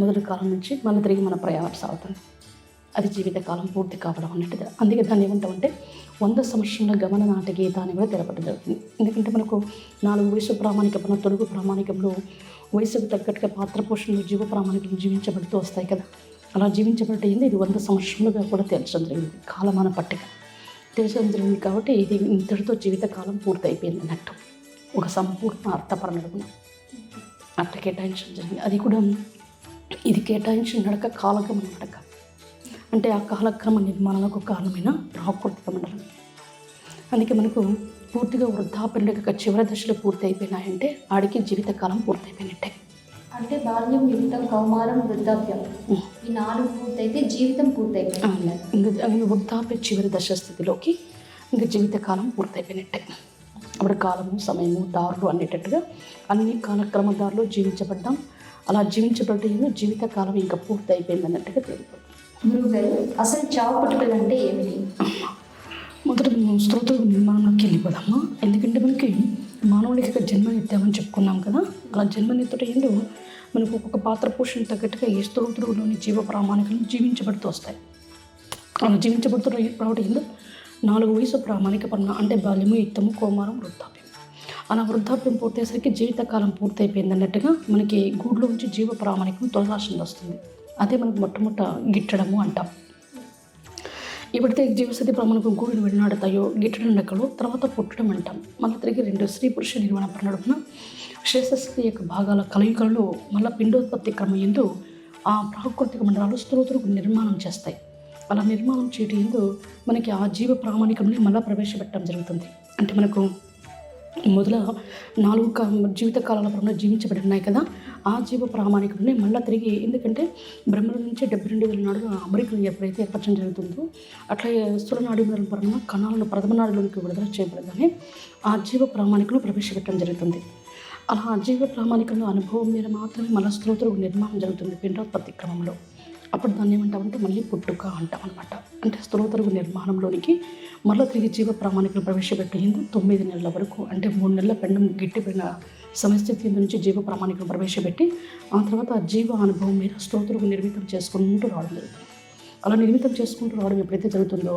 మొదటి కాలం నుంచి మళ్ళీ తిరిగి మన ప్రయాణం సాగుతుంది. అది జీవితకాలం పూర్తి కావడం అన్నట్టుగా. అందుకే దాన్ని ఏమంటామంటే 100 సంవత్సరాల గమన నాటకీయత అని కూడా తెలపడం జరుగుతుంది. ఎందుకంటే మనకు 4 వయసు ప్రామాణికమైన తొడుగు ప్రామాణికంలో వయసుకు తగ్గట్టుగా పాత్ర పోషణలు జీవ ప్రామాణికలు జీవించబడుతూ వస్తాయి కదా. అలా జీవించబడితే ఇది 100 సంవత్సరాలుగా కూడా తేల్చడం జరిగింది, కాలమాన పట్టిక తేల్చడం జరిగింది. కాబట్టి ఇది ఇంతటితో జీవితకాలం పూర్తి అయిపోయింది అన్నట్టు ఒక సంపూర్ణ అర్థపరణ అట్లా కేటాయించడం జరిగింది. అది కూడా ఇది కేటాయించిన నడక కాలగమన నడక, అంటే ఆ కాలక్రమ నిర్మాణాలకు కారణమైన ప్రాకృతిక మండలం. అందుకే మనకు పూర్తిగా వృద్ధాప్య చివరి దశలు పూర్తి అయిపోయినాయంటే ఆడికి జీవితకాలం పూర్తయిపోయినట్టే. అంటే బాల్యం, యుక్తం, కౌమారం, వృద్ధాప్యం ఈ 4 పూర్తయితే జీవితం పూర్తయిపోయింది. ఇంకా వృద్ధాప్య చివరి దశ స్థితిలోకి ఇంకా జీవితకాలం పూర్తయిపోయినట్టే. అప్పుడు కాలము, సమయము, దారులు అనేటట్టుగా అన్ని కాలక్రమ దారులు జీవించబడ్డాం. అలా జీవించబడ్డ జీవితకాలం ఇంకా పూర్తి అయిపోయింది అన్నట్టుగా తెలియదు. గురువుగారు, అసలు చావు పుట్టుకలు అంటే ఏమిటి? మొదట స్తోత్ర నిర్మాణంలోకి వెళ్ళిపోదామా. ఎందుకంటే మనకి మానవుడికి జన్మనెత్తామని చెప్పుకున్నాం కదా. అలా జన్మనెత్తట ఏంటో మనకు ఒక్కొక్క పాత్ర పోషణ తగ్గట్టుగా ఈ స్తోత్రులోని జీవ ప్రామాణికలను జీవించబడుతూ వస్తాయి. అలా జీవించబడుతూ రావడం ఏందో 4 వయసు ప్రామాణిక పన్న, అంటే బాల్యము, యుక్తము, కౌమారం, వృద్ధాప్యం. అలా వృద్ధాప్యం పూర్తయ్యేసరికి జీవితకాలం పూర్తయిపోయింది అన్నట్టుగా మనకి గూడులో నుంచి జీవ ప్రామాణికం తొలగాల్సింది వస్తుంది. అదే మనకు మొట్టమొదట గిట్టడము అంటాం. ఎప్పుడైతే జీవస్థితి ప్రామాణికం గూడును విడనాడతాయో గిట్టడం నడకలు తర్వాత పుట్టడం అంటాం. మళ్ళీ తిరిగి 2 స్త్రీ పురుష నిర్మాణ పరిణడుపున శ్రేయస్థితి యొక్క భాగాల కలయికలలో మళ్ళీ పిండోత్పత్తి క్రమం ఎందు ఆ ప్రాకృతిక మండలాలు స్తోత్రకు నిర్మాణం చేస్తాయి. అలా నిర్మాణం చేయడం ఎందు మనకి ఆ జీవ ప్రామాణికంని మళ్ళీ ప్రవేశపెట్టడం జరుగుతుంది. అంటే మనకు మొదల 4 జీవిత కాలాల పరంగా జీవించబడి ఉన్నాయి కదా, ఆ జీవ ప్రామాణికుడిని మళ్ళీ తిరిగి, ఎందుకంటే బ్రహ్మల నుంచి 72,000 నాడుగా అమెరికన్ ఎప్పుడైతే ఏర్పరచడం జరుగుతుందో, అట్లా స్థూల నాడీమల పరంగా కణాలను ప్రథమ నాడిలోనికి విడుదల చేయబడగానే ఆ జీవ ప్రామాణికులు ప్రవేశపెట్టడం జరుగుతుంది. అలా ఆ జీవ ప్రామాణికంలో అనుభవం మీద మాత్రమే మళ్ళీ స్తోత్రకు నిర్మాణం జరుగుతుంది పిండోత్పత్తి క్రమంలో. అప్పుడు దాన్ని ఏమంటామంటే మళ్ళీ పుట్టుక అంటాం అనమాట. అంటే స్తోత్రకు నిర్మాణంలోనికి మళ్ళీ తిరిగి జీవ ప్రామాణికలు ప్రవేశపెట్టేందుకు 9 నెలల వరకు, అంటే 3 నెలల పెండం గిట్టిపోయిన సమస్థితి నుంచి జీవ ప్రామాణికలు ప్రవేశపెట్టి ఆ తర్వాత ఆ జీవ అనుభవం మీద స్తోత్రకు నిర్మితం చేసుకుంటూ రావడం జరుగుతుంది. అలా నిర్మితం చేసుకుంటూ రావడం ఎప్పుడైతే జరుగుతుందో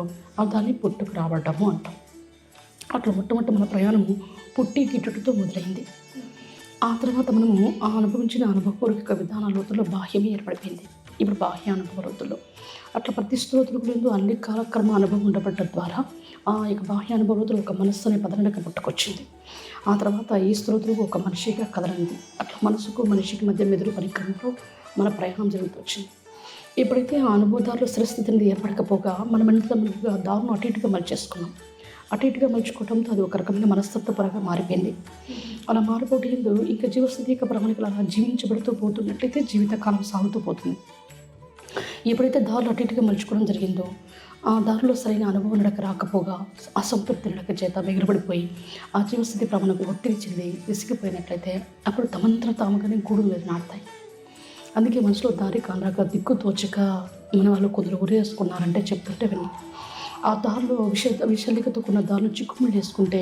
దాన్ని పుట్టుకు రావడము అంటాం. అట్లా మొట్టమొదటి మన ప్రయాణము పుట్టి గిట్టుతో మొదలైంది. ఆ తర్వాత మనము ఆ అనుభవించిన అనుభవపూర్వక విధానాల లోతుల్లో బాహ్యమే ఏర్పడిపోయింది. ఇప్పుడు బాహ్య అనుభవ లోతుల్లో అట్లా ప్రతి స్తోత్రులకు అన్ని కాలక్రమ అనుభవం ఉండబడ్డ ద్వారా ఆ యొక్క బాహ్య అనుభవ లోతులు ఒక మనస్సు అనే పదనక పుట్టుకొచ్చింది. ఆ తర్వాత ఈ స్తోత్రులకు ఒక మనిషిగా కదలండి. అట్లా మనసుకు మనిషికి మధ్య మెదురు పరిక్రమలో మన ప్రయాణం జరుగుతూ వచ్చింది. ఎప్పుడైతే ఆ అనుభవదారులు స్థిరస్థితి అనేది ఏర్పడకపోగా మనమంతా దారును అటు ఇటుగా మలిచేసుకున్నాం. అటు ఇటుగా మలుచుకోవడంతో అది ఒక రకమైన మనస్తత్వపరంగా మారిపోయింది. అలా మారిపోవడం ఇంకా జీవస్థితి యొక్క ప్రామాణికలు అలా జీవించబడుతూ పోతున్నట్లయితే జీవితకాలం సాగుతూ పోతుంది. ఎప్పుడైతే దారులు అటు ఇటుగా మలుచుకోవడం జరిగిందో ఆ దారిలో సరైన అనుభవం నడక రాకపోగా అసంతృప్తి నడక చేత ఎగిరబడిపోయి ఆ జీవస్థితి ప్రామాణికలు ఒత్తిడి చెంది విసిగిపోయినట్లయితే అప్పుడు తమంతరం తాముగానే గూడు నాడతాయి. అందుకే మనసులో దారి కానరాక దిక్కు తోచక మన వాళ్ళు కొందరు ఉరేసుకున్నారంటే చెప్తుంటే విన్నాం. ఆ దారిలో విషలికతో కొన్ని దారులు చిక్కుముళ్ళు వేసుకుంటే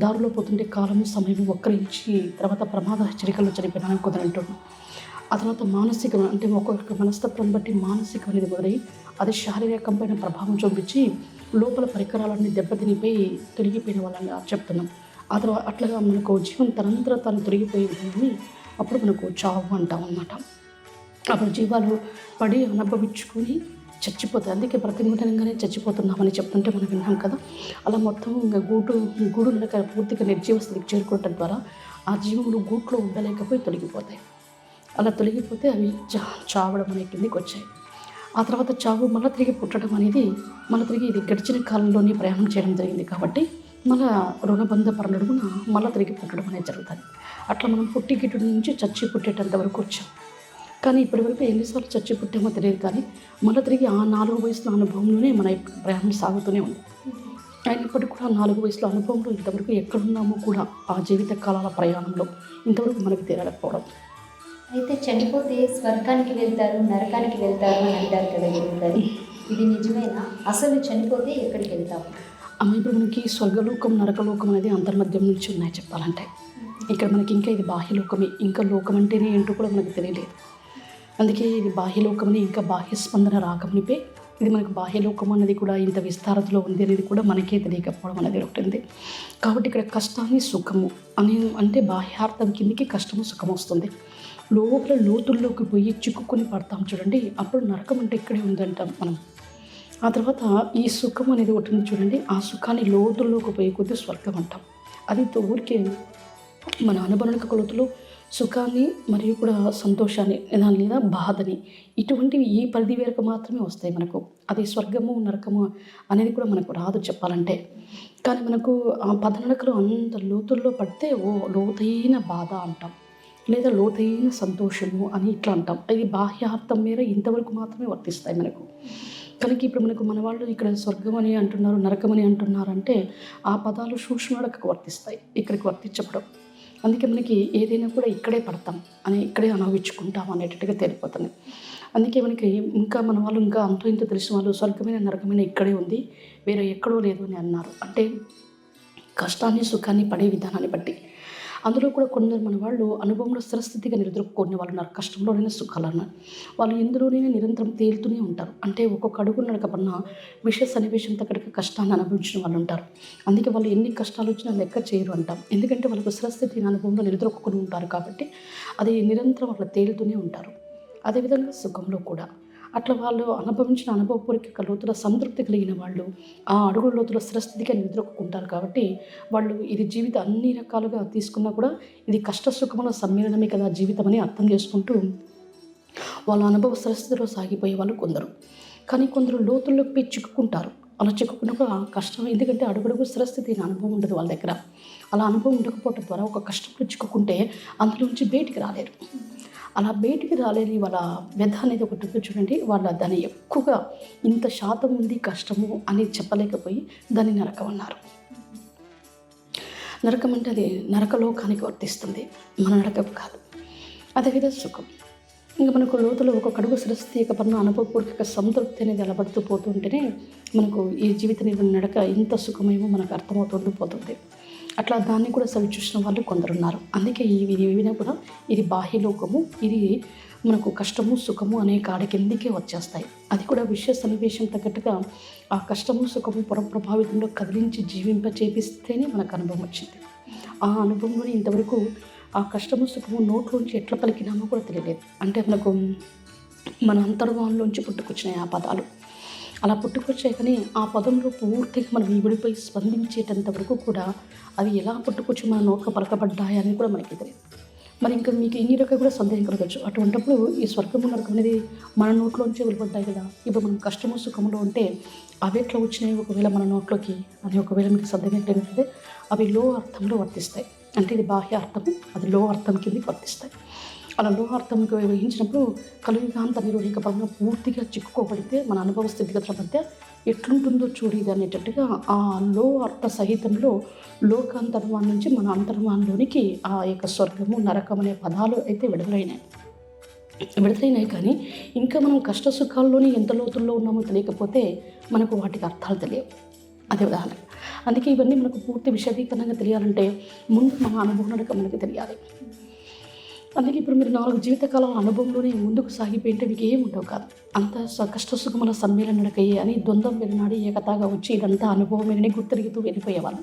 దారిలో పోతుంటే కాలము సమయం వక్రించి తర్వాత ప్రమాద హెచ్చరికల్లో చనిపోయినా కుదరంటాడు. ఆ తర్వాత మానసిక, అంటే ఒక్కొక్క మనస్తత్వం బట్టి మానసికం అనేది మొదలై అది శారీరకంపైన ప్రభావం చూపించి లోపల పరికరాలన్నీ దెబ్బతినిపోయి తొలగిపోయిన వాళ్ళని చెప్తున్నాం. ఆ తర్వాత అట్లాగా మనకు జీవనం తనంతర తాను తొలగిపోయిందని అప్పుడు మనకు చావు అంటాం అన్నమాట. అప్పుడు జీవాలు పడి అనుభవించుకొని చచ్చిపోతాయి. అందుకే ప్రతిఘటనంగానే చచ్చిపోతున్నామని చెప్తుంటే మనం విన్నాం కదా. అలా మొత్తం గూడు నడక పూర్తిగా నిర్జీవ స్థితికి చేరుకోవటం ద్వారా ఆ జీవములు గూట్లో ఉండలేకపోయి తొలగిపోతాయి. అలా తొలగిపోతే అవి చావడం అనే కిందికి వచ్చాయి. ఆ తర్వాత చావు మళ్ళీ తిరిగి పుట్టడం అనేది మళ్ళీ తిరిగి ఇది గడిచిన కాలంలోనే ప్రయాణం చేయడం జరిగింది కాబట్టి మళ్ళీ రుణబంధ పరుడున మళ్ళీ తిరిగి పుట్టడం అనేది జరుగుతుంది. అట్లా మనం పుట్టి గిట్టుడి నుంచి చచ్చి పుట్టేటంత వరకు వచ్చాం. కానీ ఇప్పటివరకు ఎన్నిసార్లు చచ్చి పుట్టామో తెలియదు, కానీ మళ్ళీ తిరిగి ఆ 4 వయసుల అనుభవంలోనే మన ప్రయాణం సాగుతూనే ఉంది. అయినప్పటికీ కూడా 4 వయసుల అనుభవంలో ఇంతవరకు ఎక్కడున్నామో కూడా ఆ జీవిత కాలాల ప్రయాణంలో ఇంతవరకు మనకు తేలకపోవడం. అయితే చనిపోతే స్వర్గానికి వెళ్తారు, నరకానికి వెళ్తారు అని అంటారు కదా గురువుగారు, ఇది నిజమేనా? అసలు చనిపోతే ఎక్కడికి వెళ్తాము? అమ్మ, ఇప్పుడు మనకి స్వర్గలోకం నరకలోకం అనేది అంతర్మధ్యం నుంచి ఉన్నాయి చెప్పాలంటే. ఇక్కడ మనకి ఇంకా ఇది బాహ్యలోకమే, ఇంకా లోకం అంటేనే ఏంటో కూడా మనకు తెలియలేదు. అందుకే ఇది బాహ్యలోకమని, ఇంకా బాహ్య స్పందన రాకమునిపే ఇది మనకు బాహ్యలోకం అనేది కూడా ఇంత విస్తారతలో ఉంది అనేది కూడా మనకే తెలియకపోవడం అనేది ఒకటి ఉంది. కాబట్టి ఇక్కడ కష్టాన్ని సుఖము అని అంటే బాహ్యార్థం కిందికి కష్టము సుఖం వస్తుంది. లోపల లోతుల్లోకి పోయి చిక్కుకొని పడతాం చూడండి, అప్పుడు నరకం అంటే ఇక్కడే ఉందంటాం మనం. ఆ తర్వాత ఈ సుఖం అనేది ఒకటి ఉంది చూడండి, ఆ సుఖాన్ని లోతుల్లోకి పోయే కొద్దీ స్వర్గం అంటాం. అది ఊరికే మన అనుభవక లోతులో సుఖాన్ని మరియు కూడా సంతోషాన్ని దాని లేదా బాధని ఇటువంటివి ఈ పరిధి వరకు మాత్రమే వస్తాయి మనకు. అది స్వర్గము నరకము అనేది కూడా మనకు రాదు చెప్పాలంటే. కానీ మనకు ఆ పదనడకలో అంత లోతుల్లో పడితే లోతైన బాధ అంటాం, లేదా లోతైన సంతోషము అని ఇట్లా అంటాం. ఇది బాహ్యార్థం మేర ఇంతవరకు మాత్రమే వర్తిస్తాయి మనకు. కనుక ఇప్పుడు మనకు మన వాళ్ళు ఇక్కడ స్వర్గం అని అంటున్నారు, నరకం అని అంటున్నారు అంటే ఆ పదాలు సూక్ష్మడకు వర్తిస్తాయి, ఇక్కడికి వర్తించబడం. అందుకే మనకి ఏదైనా కూడా ఇక్కడే పడతాం అని, ఇక్కడే అనుభవించుకుంటాం అనేటట్టుగా తేలిపోతుంది. అందుకే మనకి ఇంకా మన వాళ్ళు ఇంకా అంతో ఇంతో తెలిసిన వాళ్ళు స్వర్గమైన నరకమైన ఇక్కడే ఉంది, వేరే ఎక్కడో లేదు అని అన్నారు. అంటే కష్టాన్ని సుఖాన్ని పడే విధానాన్ని బట్టి. అందులో కూడా కొందరు మన వాళ్ళు అనుభవంలో స్థిరస్థితిగా నిలదొక్కునే వాళ్ళు ఉన్నారు, కష్టంలోనైనా సుఖాలు అన్నారు. వాళ్ళు ఎందులోనైనా నిరంతరం తేలుతూనే ఉంటారు. అంటే ఒక్కొక్క అడుగు నడకపడిన విషయ సన్నివేశంతో అక్కడికి కష్టాన్ని అనుభవించిన వాళ్ళు ఉంటారు. అందుకే వాళ్ళు ఎన్ని కష్టాలు వచ్చినా లెక్క చేయరు అంటాం. ఎందుకంటే వాళ్ళకు స్థిరస్థితి అనుభవంలో నిలదొక్కుని ఉంటారు కాబట్టి అది నిరంతరం అట్లా తేలుతూనే ఉంటారు. అదేవిధంగా సుఖంలో కూడా అట్లా వాళ్ళు అనుభవించిన అనుభవపూర్వక లోతుల సంతృప్తి కలిగిన వాళ్ళు ఆ అడుగుల లోతుల స్థిరస్థితిగా నిద్రొక్కుంటారు. కాబట్టి వాళ్ళు ఇది జీవితం అన్ని రకాలుగా తీసుకున్నా కూడా ఇది కష్ట సుఖముల సమ్మేళనమే కదా జీవితం అని అర్థం చేసుకుంటూ వాళ్ళ అనుభవ స్థిరస్థితిలో సాగిపోయే వాళ్ళు కొందరు. కానీ కొందరు లోతుల్లోకి చిక్కుకుంటారు. అలా చిక్కుకున్నప్పుడు ఆ కష్టం, ఎందుకంటే అడుగడుగు స్థిరస్థితి అనుభవం ఉండదు వాళ్ళ దగ్గర. అలా అనుభవం ఉండకపోవడం ద్వారా ఒక కష్టంలో చిక్కుకుంటే అందులోంచి బయటికి రాలేరు. అలా బయటికి రాలేని వాళ్ళ వ్యధ అనేది ఒకటి ఉంటుంది చూడండి. వాళ్ళ దాన్ని ఎక్కువగా ఇంత శాతం ఉంది కష్టము అని చెప్పలేకపోయి దాన్ని నరకం అన్నారు. నరకం అంటే అది నరకలోకానికి వర్తిస్తుంది, మన నరకం కాదు. అదేవిధంగా సుఖం, ఇంకా మనకు లోతులో ఒక కడుగు శ్రస్థీకపడిన అనుభవపూర్వక సంతృప్తి అనేది అలబడుతూ పోతుంటేనే మనకు ఈ జీవిత నడక ఇంత సుఖమేమో మనకు అర్థమవుతూ పోతుంది. అట్లా దాన్ని కూడా చూసిన వాళ్ళు కొందరున్నారు. అందుకే ఇవి ఏవినా కూడా ఇది బాహ్యలోకము, ఇది మనకు కష్టము సుఖము అనే కాడి కిందికే వచ్చేస్తాయి. అది కూడా విషయ సన్నివేశం తగ్గట్టుగా ఆ కష్టము సుఖము పుర ప్రభావితంలో కదిలించి జీవింప చేపిస్తేనే మనకు అనుభవం వచ్చింది. ఆ అనుభవంలోనే ఇంతవరకు ఆ కష్టము సుఖము నోట్లోంచి ఎట్లా పలికినామో కూడా తెలియలేదు. అంటే మనకు మన అంతర్వాణంలోంచి పుట్టుకొచ్చినాయి ఆ పదాలు. అలా పుట్టుకొచ్చాయి, కానీ ఆ పదంలో పూర్తిగా మనం ఈవిడిపోయి స్పందించేటంత వరకు కూడా అవి ఎలా పుట్టుకొచ్చి మన నోట్లో పలకబడ్డాయి అని కూడా మనకి తెలియదు. మరి ఇంకా మీకు ఇన్ని రకాలు కూడా సందేహం కలగచ్చు. అటువంటిప్పుడు ఈ స్వర్గము నరకం అనేది మన నోట్లోంచే వెళ్ళిపడ్డాయి కదా, ఇప్పుడు మనం కష్టము సుఖములో ఉంటే అవి ఎట్లా వచ్చినాయి ఒకవేళ మన నోట్లోకి అని ఒకవేళ మీకు సందేహం కలిగితే అవి లో అర్థంలో వర్తిస్తాయి. అంటే ఇది బాహ్య అర్థము, అది లో అర్థం కిందకి వర్తిస్తాయి. అలా లో అర్థంకి వహించినప్పుడు కలియుగాంత నిరోధిక పరంగా పూర్తిగా చిక్కుకోబడితే మన అనుభవ స్థితిగతుల మధ్య ఎట్లుంటుందో చూడేది అనేటట్టుగా ఆ లో అర్థ సహితంలో లోకాంతర్వాన్ నుంచి మన అంతర్వాన్లోనికి ఆ యొక్క స్వర్గము నరకం అనే పదాలు అయితే విడుదలైనాయి. కానీ ఇంకా మనం కష్ట సుఖాల్లోనే ఎంత లోతుల్లో ఉన్నామో తెలియకపోతే మనకు వాటికి అర్థాలు తెలియవు. అదే ఉదాహరణ. అందుకే ఇవన్నీ మనకు పూర్తి విశదీకరణంగా తెలియాలంటే ముందు మన అనుభవం నడక మనకి తెలియాలి. అందుకే ఇప్పుడు మీరు 4 జీవితకాలం అనుభవంలోనే ముందుకు సాగిపోయింటే మీకు ఏమి ఉండవు కాదు. అంత కష్ట సుఖముల సమ్మేళన నడకయ్యే అని ద్వంద్వం వెళ్ళినాడి ఏకతాగా వచ్చి ఇదంతా అనుభవమేనని గుర్తిరుగుతూ వెళ్ళిపోయేవాళ్ళు.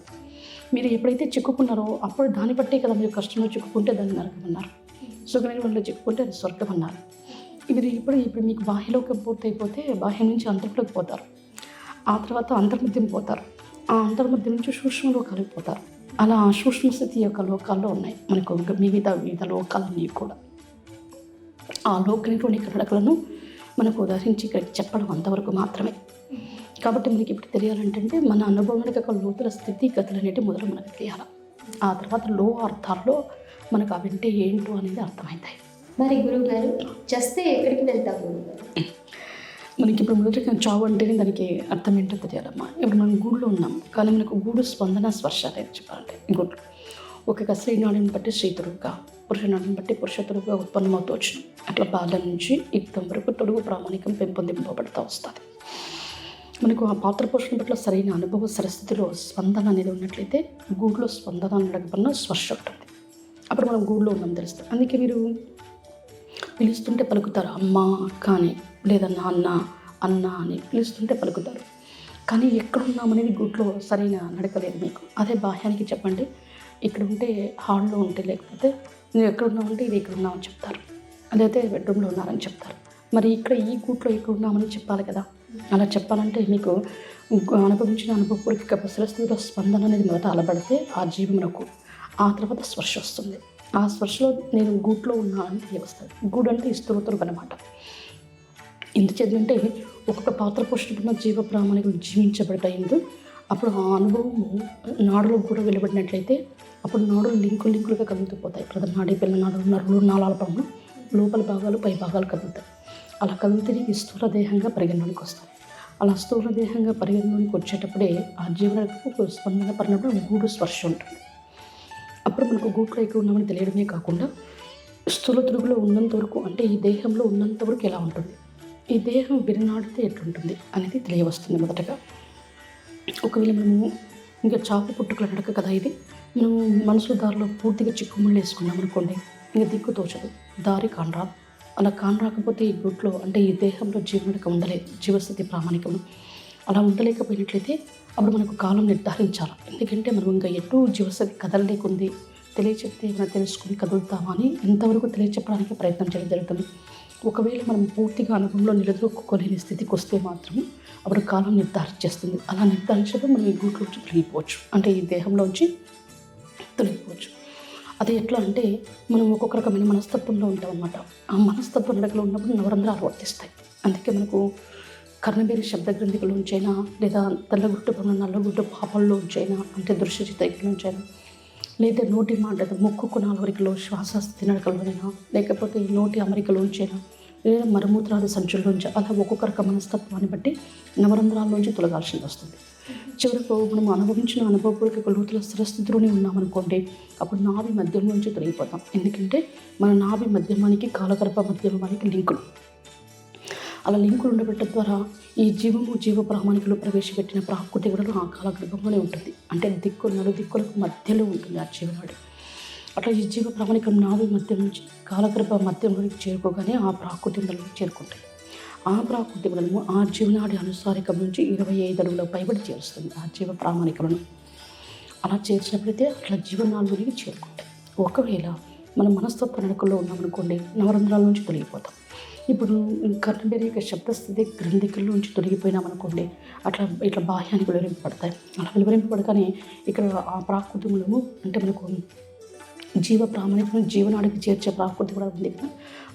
మీరు ఎప్పుడైతే చిక్కుకున్నారో అప్పుడు దాన్ని బట్టే కదా మీరు కష్టంలో చిక్కుకుంటే దాన్ని నరకం అన్నారు, సుఖనిర్వహణలో చిక్కుకుంటే అది స్వర్గం అన్నారు. ఇప్పుడు మీకు బాహ్యలోకం పూర్తయిపోతే బాహ్యం నుంచి అంతర్లోకి పోతారు, ఆ తర్వాత అంతర్మధ్యం పోతారు, ఆ అంతర్మధ్యం నుంచి సూక్ష్మలోకాలకు పోతారు. అలా సూక్ష్మస్థితి యొక్క లోకాల్లో ఉన్నాయి మనకు వివిధ లోకాలన్నీ కూడా. ఆ లోకంలోని నడకలను మనకు ఉదాహరించి ఇక్కడ చెప్పడం అంతవరకు మాత్రమే. కాబట్టి మనకి ఇప్పుడు తెలియాలంటే మన అనుభవానికి ఒక లోతుల స్థితిగతులు అనేవి మొదలు మనకు తెలియాలి. ఆ తర్వాత లో అర్థాల్లో మనకు అవింటే ఏంటో అనేది అర్థమవుతాయి. మరి గురువుగారు చస్తే ఎక్కడికి వెళ్తాం గురువుగారు? మనకి ఇప్పుడు మొదటిగా చావు అంటేనే దానికి అర్థం ఏంటో తెలియాలమ్మా. ఇప్పుడు మనం గూడులో ఉన్నాం, కానీ మనకు గూడు స్పందన స్పర్శ అనేది చెప్పాలంటే గూడు ఒక స్త్రీ నాడిని బట్టి స్త్రీ తొడుగుగా, పురుష నాడిని బట్టి పురుష తొడుగుగా ఉత్పన్నమవుతూ వచ్చినాం. అట్లా బాల్యం నుంచి యుక్తం వరకు తొడుగు ప్రామాణికం పెంపొందింపబడుతూ వస్తుంది. మనకు ఆ పాత్ర పోషణ పట్ల సరైన అనుభవ పరిస్థితిలో స్పందన అనేది ఉన్నట్లయితే గూడులో స్పందన నడకపడిన స్పర్శ ఉంటుంది. అప్పుడు మనం గూడులో ఉన్నాం తెలుస్తుంది. అందుకే మీరు పిలుస్తుంటే పలుకుతారు అమ్మ అక్క అని, లేదా నాన్న అన్న అని పిలుస్తుంటే పలుకుతారు. కానీ ఎక్కడున్నామనేది గూట్లో సరైన నడకలేదు మీకు. అదే బాహ్యానికి చెప్పండి, ఇక్కడ ఉంటే హాల్లో ఉంటే, లేకపోతే నువ్వు ఎక్కడున్నావంటే ఇది ఇక్కడ ఉన్నామని చెప్తారు, అదైతే బెడ్రూమ్లో ఉన్నారని చెప్తారు. మరి ఇక్కడ ఈ గూట్లో ఎక్కడ ఉన్నామని చెప్పాలి కదా. అలా చెప్పాలంటే మీకు అనుభవించిన అనుభవపూర్వక పరిస్థితుల్లో స్పందన అనేది మొదట అలబడితే ఆ జీవమునకు ఆ తర్వాత స్పర్శ వస్తుంది. ఆ స్పర్శలో నేను గూట్లో ఉన్నానని తెలియవస్తుంది. గూడు అంటే స్థూలతరుపు అనమాట. ఎందుచేతంటే ఒక్కొక్క పాత్ర పోషణ జీవ ప్రామాణికలు జీవించబడతాయిందో అప్పుడు ఆ అనుభవము నాడులో కూడా వెలువడినట్లయితే అప్పుడు నాడులు లింకులుగా కదులుతూ పోతాయి. ప్రధాన నాడి పిల్ల నాడు నరులు నాళాల పనులు లోపల భాగాలు పై భాగాలు కదులుతాయి. అలా కదులుతూ స్థూల దేహంగా పరిగణలోనికి వస్తాయి. అలా స్థూల దేహంగా పరిగణలోనికి వచ్చేటప్పుడే ఆ జీవనకు స్పందన పడినప్పుడు గూడు స్పర్శ ఉంటుంది. అప్పుడు మనకు గూట్లో ఎక్కువ ఉన్నామని తెలియడమే కాకుండా స్థూల తిరుగులో ఉన్నంత వరకు, అంటే ఈ దేహంలో ఉన్నంత వరకు ఎలా ఉంటుంది, ఈ దేహం విరనాడితే ఎట్లుంటుంది అనేది తెలియవస్తుంది మొదటగా. ఒకవేళ మనము ఇంకా చాపు పుట్టుకల నడక కదా ఇది, మనము మనసు దారిలో పూర్తిగా చిక్కుముళ్ళు వేసుకున్నాం అనుకోండి, ఇంకా దిక్కు తోచదు, దారి కానరాదు. అలా కానరాకపోతే ఈ గూట్లో అంటే ఈ దేహంలో జీవనడక ఉండలేదు, జీవస్థితి ప్రామాణికము అలా ఉండలేకపోయినట్లయితే అప్పుడు మనకు కాలం నిర్ధారించాలి. ఎందుకంటే మనం ఇంకా ఎటు జీవస్థితి కదలలేకుంది, తెలియచెప్తే మనం తెలుసుకుని కదులుతామా అని ఎంతవరకు తెలియచెప్పడానికి ప్రయత్నం చేయడం జరుగుతుంది. ఒకవేళ మనం పూర్తిగా అనుభవంలో నిలదొక్కుకోలేని స్థితికి వస్తే మాత్రం అప్పుడు కాలం నిర్ధారించేస్తుంది. అలా నిర్ధారించినప్పుడు మనం ఈ గూట్లోంచి తొలగిపోవచ్చు, అంటే ఈ దేహంలోంచి తొలగిపోవచ్చు. అది ఎట్లా అంటే మనం ఒక్కొక్క రకమైన మనస్తత్వంలో ఉంటాం అన్నమాట. ఆ మనస్తత్వ నడకలో ఉన్నప్పుడు నవరంధ్రాలు వర్తిస్తాయి. అందుకే మనకు కర్ణబేరి శబ్ద గ్రంథికలోంచైనా, లేదా తెల్లగుట్టు పనుల నల్లగుట్టు పాపల్లోంచైనా, అంటే దృశ్యచిత్రంలోంచైనా, లేదా నోటి మాట ముక్కు నాలువరికలో శ్వాస తినడకలోనైనా, లేకపోతే నోటి అమరికలోంచైనా, లేదా మరమూత్రాది సంచుల్లోంచి, అలా ఒక్కొక్కరికి మనస్తత్వాన్ని బట్టి నవరంధ్రాల్లోంచి తొలగాల్సింది వస్తుంది. చివరకు మనం అనుభవించిన అనుభవపూర్వక లోతుల స్థిరస్థితిలోనే ఉన్నామనుకోండి, అప్పుడు నాభి మధ్యంలోంచి తొలగిపోతాం. ఎందుకంటే మన నాభి మధ్యమానికి కాలగర్భ మధ్యమానికి లింకులు, అలా లింకులు ఉండబెట్టడం ద్వారా ఈ జీవ ప్రామాణికలు ప్రవేశపెట్టిన ప్రాకృతి కూడా ఆ కాలగర్భంలోనే ఉంటుంది. అంటే నలుదిక్కులకు మధ్యలో ఉంటుంది ఆ జీవనాడి. అట్లా ఈ జీవ ప్రామాణికం నాభి మధ్యం నుంచి కాలగర్భ మధ్యంలోనికి చేరుకోగానే ఆ ప్రాకృతిలోకి చేరుకుంటాయి. ఆ ప్రాకృతి బలము ఆ జీవనాడి అనుసారికం నుంచి 25 అడుగుల పైబడి చేరుస్తుంది ఆ జీవ ప్రామాణికలను. అలా చేర్చినప్పుడైతే అట్లా జీవనాడులోకి చేరుకుంటాయి. ఒకవేళ మనం మనస్తత్వ నడకల్లో ఉన్నామనుకోండి, నవరంధ్రాల నుంచి తొలగిపోతాం. ఇప్పుడు కర్ణబేరి యొక్క శబ్దస్థితి గ్రంథికల్లో నుంచి తొలగిపోయినామనుకోండి, ఇట్లా బాహ్యానికి వెలువరింపబడతాయి. అలా వెలువరింపబడగానే ఇక్కడ ఆ ప్రాకృతిములము, అంటే మనకు జీవ ప్రామాణికం జీవనాడికి చేర్చే ప్రాకృతి కూడా ఉంది కదా,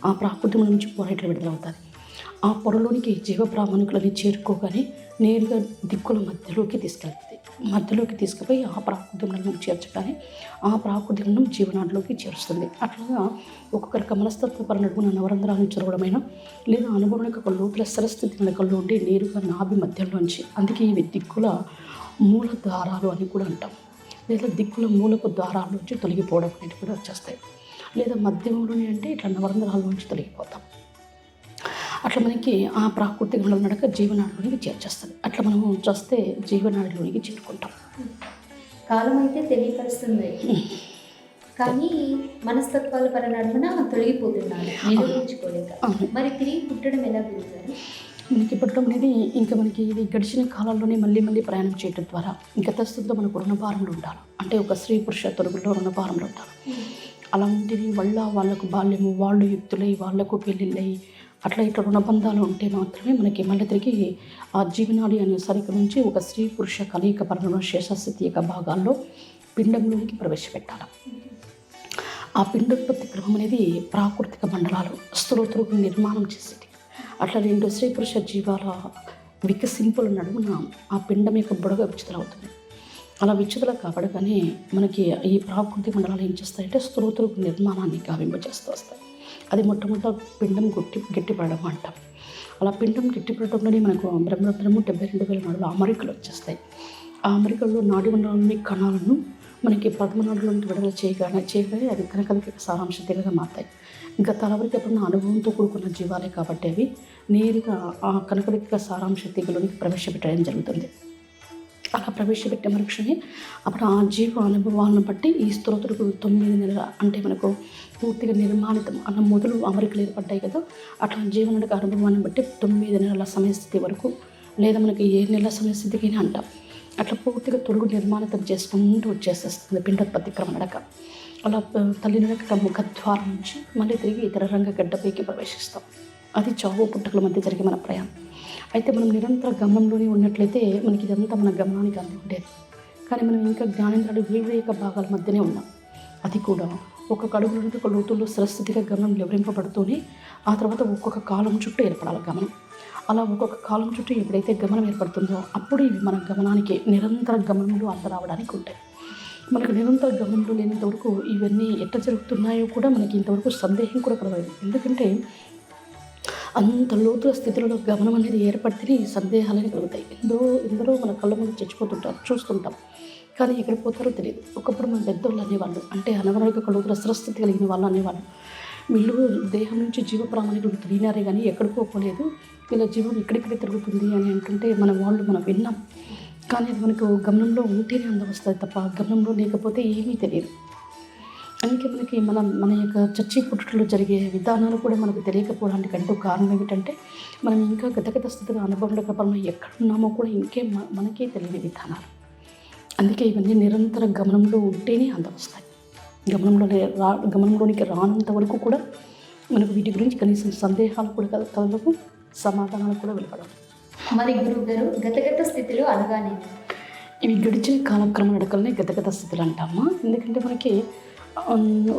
ఆ ప్రాకృతిముల నుంచి పొరట్లు విడుదలవుతుంది. ఆ పొరలోనికి జీవ ప్రామాణికులని చేరుకోగానే నేరుగా దిక్కుల మధ్యలోకి తీసుకుపోయి ఆ ప్రాకృతిములను చేర్చగానే ఆ ప్రాకృతిములను జీవనాడిలోకి చేరుస్తుంది. అట్లాగా ఒక్కొక్కరి కమలస్తత్వపర నడుమున నవరంధ్రాలను చొరవడమైన, లేదా అనుభవానికి ఒక లోతుల స్థిరస్థితి నడకల్లో ఉండి నేరుగా నాభి మధ్యంలోంచి, అందుకే ఇవి దిక్కుల మూల ద్వారాలు అని కూడా అంటాం. లేదా దిక్కుల మూలపు ద్వారాల నుంచి తొలగిపోవడం అనేది కూడా వచ్చేస్తాయి. లేదా మధ్యంలోనే అంటే ఇట్లా నవరంధ్రాల నుంచి తొలగిపోతాం. అట్లా మనకి ఆ ప్రాకృతిక నడక జీవనాడిలోనికి చేర్చేస్తుంది. అట్లా మనము చూస్తే జీవనాడిలోనికి చేరుకుంటాం. కాలం అయితే తెలియపరుస్తుంది, కానీ మనస్తత్వాల పర నడుమున తొలగిపోతున్నారు నిరోధించుకోలేక. మరి తిరిగి పుట్టడం ఎలా గురుగారు? మనకి పుట్టడం అనేది ఇంకా మనకి ఇది గడిచిన కాలంలోనే మళ్ళీ ప్రయాణం చేయడం ద్వారా గత స్థితిలో మనకు రుణభారంలో ఉండాలి. అంటే ఒక స్త్రీ పురుష తొరుగుల్లో రుణభారంలో ఉండాలి. అలాంటిది వాళ్ళకు బాల్యము, వాళ్ళు యుక్తులై, వాళ్లకు పెళ్ళిళ్ళై, అట్లా ఇట్లా రుణబంధాలు ఉంటే మాత్రమే మనకి మళ్ళీ తిరిగి ఆ జీవనాడి అనే సరిక నుంచి ఒక స్త్రీ పురుష కలయిక పరంలో శేషస్థితి యొక్క భాగాల్లో పిండంలోనికి ప్రవేశపెట్టాలి. ఆ పిండోత్పత్తి క్రమం అనేది ప్రాకృతిక మండలాలు స్థూలతృకు నిర్మాణం చేసేది. అట్లా 2 స్త్రీ పురుష జీవాల వికసింపుల నడుమున ఆ పిండం యొక్క బుడగ విచ్చుదలవుతుంది. అలా విచ్చుదల కాబడగానే మనకి ఈ ప్రాకృతిక మండలాలు ఏం చేస్తాయంటే స్థూలతృకు నిర్మాణాన్ని గావింపజేస్తూ వస్తాయి. అది మొట్టమొదట పిండం గట్టిపడడం అంటాం. అలా పిండం గట్టిపడటంలోనే మనకు బ్రహ్మరత్నము 72,000 నాడులు అమరికలు వచ్చేస్తాయి. ఆ అమరికల్లో నాడి మండలంలోని కణాలను మనకి ప్రథమ నాడులోనికి విడుదల చేయగానే అది కనకలిక సారాంశతగా మారుతాయి. ఇంకా తలవరికి ఎప్పుడన్నా అనుభవంతో కూడుకున్న జీవాలే కాబట్టి అవి నేరుగా ఆ కనకలిక సారాంశ తీగలోనికి ప్రవేశపెట్టడం జరుగుతుంది. అలా ప్రవేశపెట్టే మరుక్షణమే అప్పుడు ఆ జీవ అనుభవాలను బట్టి ఈ స్తోత్రకు 9 నెలల, అంటే మనకు పూర్తిగా నిర్మాణితం అన్న మొదలు అమరికలు ఏర్పడ్డాయి కదా, అట్లా జీవనడిక అనుభవాన్ని బట్టి 9 నెలల సమయస్థితి వరకు, లేదా మనకి 7 నెలల సమయస్థితికైనా అంటాం. అట్లా పూర్తిగా తొడుగు నిర్మాణితం చేసుకుంటూ వచ్చేసేస్తుంది పిండోత్పత్తి క్రమ నడక. అలా తల్లి నడక ముఖద్వారం నుంచి మళ్ళీ తిరిగి ఇతర రంగ గడ్డపైకి ప్రవేశిస్తాం. అది చావు పుట్టుకల మధ్య జరిగే మన ప్రయాణం. అయితే మనం నిరంతర గమనంలోనే ఉన్నట్లయితే మనకి ఇదంతా మన గమనానికి అంది ఉండేది. కానీ మనం ఇంకా జ్ఞానేంద్రాలు వివేక భాగాల మధ్యనే ఉన్నాం. అది కూడా ఒక్కొక్క అడుగులోనికి ఒక లోతుల్లో స్థిరస్థితిగా గమనం వివరింపబడుతూనే ఆ తర్వాత ఒక్కొక్క కాలం చుట్టూ ఏర్పడాలి గమనం. అలా ఒక్కొక్క కాలం చుట్టూ ఎప్పుడైతే గమనం ఏర్పడుతుందో అప్పుడు ఇవి మన గమనానికి నిరంతర గమనంలో అంతరావడానికి ఉంటాయి. మనకు నిరంతర గమనంలో లేనంతవరకు ఇవన్నీ ఎట్లా జరుగుతున్నాయో కూడా మనకి ఇంతవరకు సందేహం కూడా కలగలేదు. ఎందుకంటే అంత లోతుల స్థితిలో గమనం అనేది ఏర్పడితేనే ఈ సందేహాలని కలుగుతాయి. ఎందరో మన కళ్ళ ముందు చచ్చిపోతుంటారు, చూస్తుంటాం, కానీ ఎక్కడికి పోతారో తెలియదు. ఒకప్పుడు మన పెద్దోళ్ళు అనేవాళ్ళు, అంటే అనవరక లోతుల స్థిరస్థితి కలిగిన వాళ్ళు అనేవాళ్ళు, వీళ్ళు దేహం నుంచి జీవ ప్రామాణికులు తిరిగినారే కానీ ఎక్కడికో పోలేదు, వీళ్ళ జీవం ఇక్కడిక్కడే తిరుగుతుంది అని అంటుంటే మనం విన్నాం. కానీ అది మనకు గమనంలో ఉంటేనే అందం వస్తుంది తప్ప గమనంలో లేకపోతే ఏమీ తెలియదు. అందుకే మనకి మన యొక్క చచ్చి పుట్టులో జరిగే విధానాలు కూడా మనకు తెలియకపోవడానికి అంటూ కారణం ఏమిటంటే మనం ఇంకా గతగత స్థితిలో అనుభవంలో కపరంలో ఎక్కడున్నామో కూడా మనకే తెలియని విధానాలు. అందుకే ఇవన్నీ నిరంతర గమనంలో ఉంటేనే అందం వస్తాయి. గమనంలోనికి రానంత వరకు కూడా మనకు వీటి గురించి కనీసం సందేహాలు కూడా కలగవు, సమాధానాలు కూడా వెలువడవు. మరి గురువు గారు గతగత స్థితిలో అనగానే ఇవి గడిచిన కాలక్రమ నడకలనే గతగత స్థితులు అంటామా. ఎందుకంటే మనకి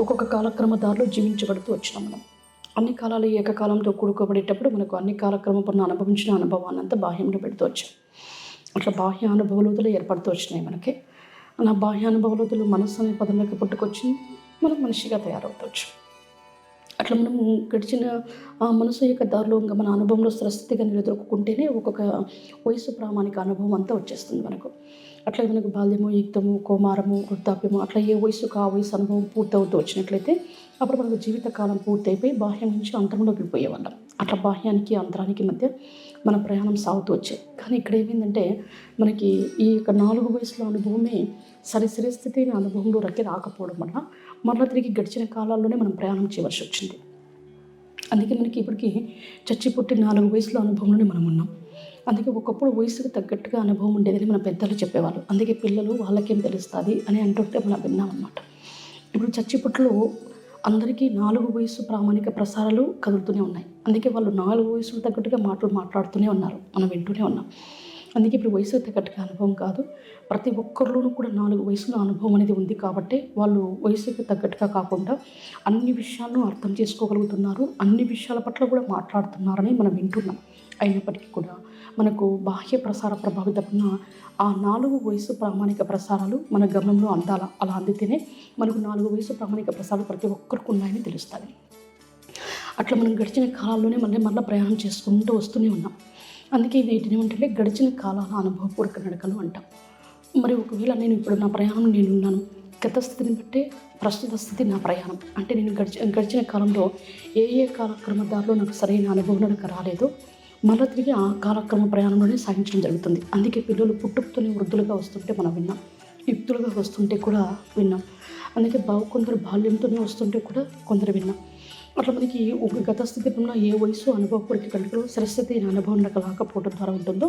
ఒక్కొక్క కాలక్రమ దారిలో జీవించబడుతూ వచ్చినాం మనం. అన్ని కాలాలు ఏకకాలంతో కూడుకోబడేటప్పుడు మనకు అన్ని కాలక్రమం అనుభవించిన అనుభవాన్ని అంతా బాహ్యంలో పెడుతూ వచ్చాం. అట్లా బాహ్య అనుభవలోతులు ఏర్పడుతూ వచ్చినాయి మనకి. అలా బాహ్య అనుభవలోతులు మనస్సు అనే పదంలోకి పుట్టుకొచ్చింది, మనం మనిషిగా తయారవుతవచ్చు. అట్లా మనము గడిచిన ఆ మనసు యొక్క దారిలో ఇంకా మన అనుభవంలో స్థిరస్థితిగా నిలదొక్కుంటేనే ఒక్కొక్క వయసు ప్రామాణిక అనుభవం అంతా వచ్చేస్తుంది మనకు. అట్లా మనకు బాల్యము, యుక్తము, కౌమారము, వృద్ధాప్యము అట్లా ఏ వయసుకు ఆ వయసు అనుభవం పూర్తవుతూ వచ్చినట్లయితే అప్పుడు మనకు జీవితకాలం పూర్తయిపోయి బాహ్యం నుంచి అంతరంలోకి వెళ్ళిపోయేవాళ్ళం. అట్లా బాహ్యానికి అంతరానికి మధ్య మన ప్రయాణం సాగుతూ వచ్చేది. కానీ ఇక్కడ ఏమైందంటే మనకి ఈ యొక్క 4 వయసుల అనుభవమే సరి స్థితి అనుభవంలోకి రాకపోవడం వల్ల మరలా తిరిగి గడిచిన కాలాల్లోనే మనం ప్రయాణం చేయవలసి వచ్చింది. అందుకే మనకి ఇప్పటికీ చచ్చి పుట్టి 4 వయసుల అనుభవంలోనే మనం ఉన్నాం. అందుకే ఒకప్పుడు వయసుకు తగ్గట్టుగా అనుభవం ఉండేదని మన పెద్దలు చెప్పేవాళ్ళు. అందుకే పిల్లలు వాళ్ళకేం తెలుస్తుంది అని అంటుంటే మనం విన్నాం అన్నమాట. ఇప్పుడు చచ్చిపుట్లో అందరికీ 4 వయసు ప్రామాణిక ప్రసారాలు కదులుతూనే ఉన్నాయి. అందుకే వాళ్ళు 4 వయసుకు తగ్గట్టుగా మాట్లాడుతూనే ఉన్నారు, మనం వింటూనే ఉన్నాం. అందుకే ఇప్పుడు వయసుకు తగ్గట్టుగా అనుభవం కాదు, ప్రతి ఒక్కరిలోనూ కూడా 4 వయసుల అనుభవం అనేది ఉంది. కాబట్టి వాళ్ళు వయసుకు తగ్గట్టుగా కాకుండా అన్ని విషయాలను అర్థం చేసుకోగలుగుతున్నారు, అన్ని విషయాల పట్ల కూడా మాట్లాడుతున్నారని మనం వింటున్నాం. అయినప్పటికీ కూడా మనకు బాహ్య ప్రసార ప్రభావితమైన ఆ 4 వయసు ప్రామాణిక ప్రసారాలు మన గమనంలో అందాల. అలా అందితేనే మనకు 4 వయసు ప్రామాణిక ప్రసారాలు ప్రతి ఒక్కరికి ఉన్నాయని తెలుస్తుంది. అట్లా మనం గడిచిన కాలాల్లోనే మళ్ళీ ప్రయాణం చేసుకుంటూ వస్తూనే ఉన్నాం. అందుకే వీటిని ఏమంటే గడిచిన కాలాల అనుభవపూర్వక నడకలు అంటాం. మరి ఒకవేళ నేను ఇప్పుడు నా ప్రయాణం నేనున్నాను, గత స్థితిని బట్టే ప్రస్తుత స్థితి నా ప్రయాణం అంటే నేను గడిచిన కాలంలో ఏ కాలక్రమ దారిలో నాకు సరైన అనుభవం నాకు రాలేదో మళ్ళీ తిరిగి ఆ కాలక్రమ ప్రయాణంలోనే సాగించడం జరుగుతుంది. అందుకే పిల్లలు పుట్టుకతోనే వృద్ధులుగా వస్తుంటే మనం విన్నాం, యుక్తులుగా వస్తుంటే కూడా విన్నాం. అందుకే కొందరు బాల్యంతోనే వస్తుంటే కూడా కొందరు విన్నాం. అట్లా మనకి ఒక గత స్థితిలో ఉన్న ఏ వయసు అనుభవపూర్వక కంటే సరస్థితి అనుభవం రాకపోవడం ద్వారా ఉంటుందో